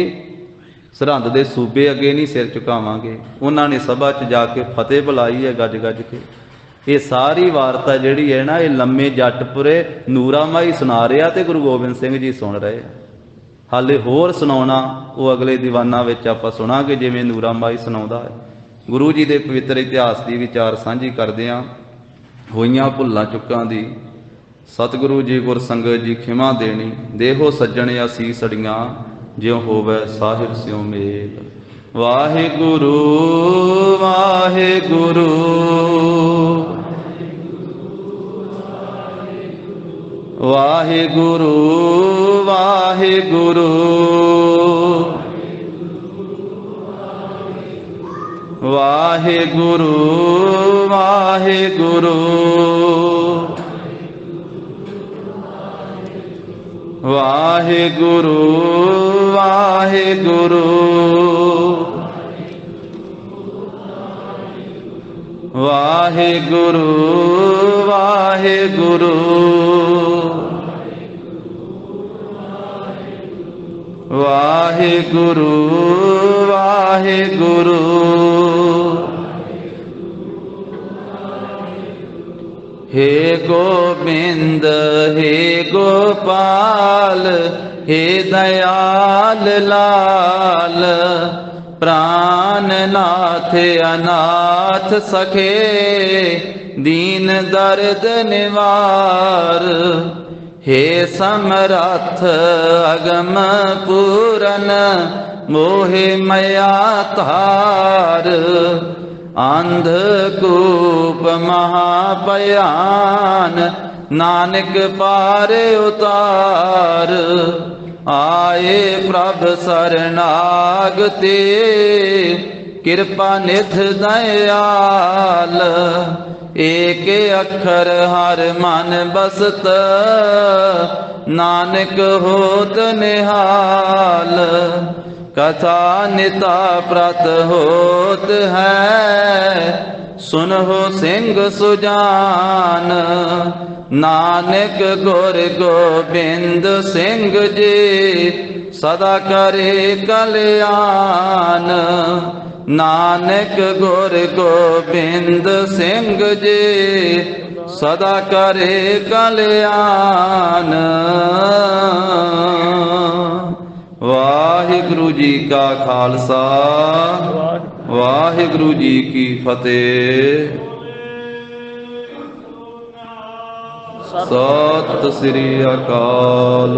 ਸਰਹੰਦ ਦੇ ਸੂਬੇ ਅੱਗੇ ਨਹੀਂ ਸਿਰ ਝੁਕਾਵਾਂਗੇ। ਉਹਨਾਂ ਨੇ ਸਭਾ 'ਚ ਜਾ ਕੇ ਫਤਿਹ ਬੁਲਾਈ ਹੈ ਗੱਜ ਗੱਜ ਕੇ, ਇਹ ਸਾਰੀ ਵਾਰਤਾ ਜਿਹੜੀ ਹੈ ਨਾ, ਇਹ ਲੰਮੇ ਜੱਟਪੁਰੇ ਨੂਰਾ ਮਾਈ ਸੁਣਾ ਰਿਹਾ ਤੇ ਗੁਰੂ ਗੋਬਿੰਦ ਸਿੰਘ ਜੀ ਸੁਣ ਰਹੇ ਆ। ਹਾਲੇ ਹੋਰ ਸੁਣਾਉਣਾ ਉਹ ਅਗਲੇ ਦੀਵਾਨਾਂ ਵਿੱਚ ਆਪਾਂ ਸੁਣਾਂਗੇ, ਜਿਵੇਂ ਨੂਰਾ ਮਾਈ ਸੁਣਾਉਂਦਾ ਹੈ। ਗੁਰੂ ਜੀ ਦੇ ਪਵਿੱਤਰ ਇਤਿਹਾਸ ਦੀ ਵਿਚਾਰ ਸਾਂਝੀ ਕਰਦੇ ਹਾਂ। ਹੋਈਆਂ ਭੁੱਲਾਂ ਚੁੱਕਾਂ ਦੀ ਸਤਿਗੁਰੂ ਜੀ ਗੁਰ ਸੰਗਤ ਜੀ ਖਿਮਾ ਦੇਣੀ, ਦੇਹੋ ਸੱਜਣ ਅਸੀਸ ਅੜੀਆਂ, ਜਿਉ ਹੋਵੇ ਸਾਹਿਬ ਸਿਉ ਮੇਲ। ਵਾਹਿਗੁਰੂ ਵਾਹਿਗੁਰੂ ਵਾਹਿਗੁਰੂ ਵਾਹਿਗੁਰੂ ਵਾਹਿਗੁਰੂ ਵਾਹਿਗੁਰੂ ਵਾਹਿਗੁਰੂ ਵਾਹਿਗੁਰੂ ਵਾਹਿਗੁਰੂ ਵਾਹਿਗੁਰੂ ਵਾਹਿਗੁਰੂ ਵਾਹਿਗੁਰੂ हे गोविंद हे गोपाल हे दयाल लाल, प्राणनाथ अनाथ सखे दीन दर्द निवार। हे समरथ अगम पूरन मोहे मया तार, अंधकूप महाभयान नानक पार उतार। आए प्रभ शरणागति कृपा निध दयाल, एक अक्षर हर मन बसत नानक होत निहाल। कथा निता प्रत होत है सुनहो सिंह सुजान। नानक गुर गोबिंद सिंह जी सदा करे कल्याण। नानक गुर गोबिंद सिंह जी सदा करे कल्याण। वाहिगुरु जी का खालसा वाहिगुरु जी की फतेह। सत श्री अकाल।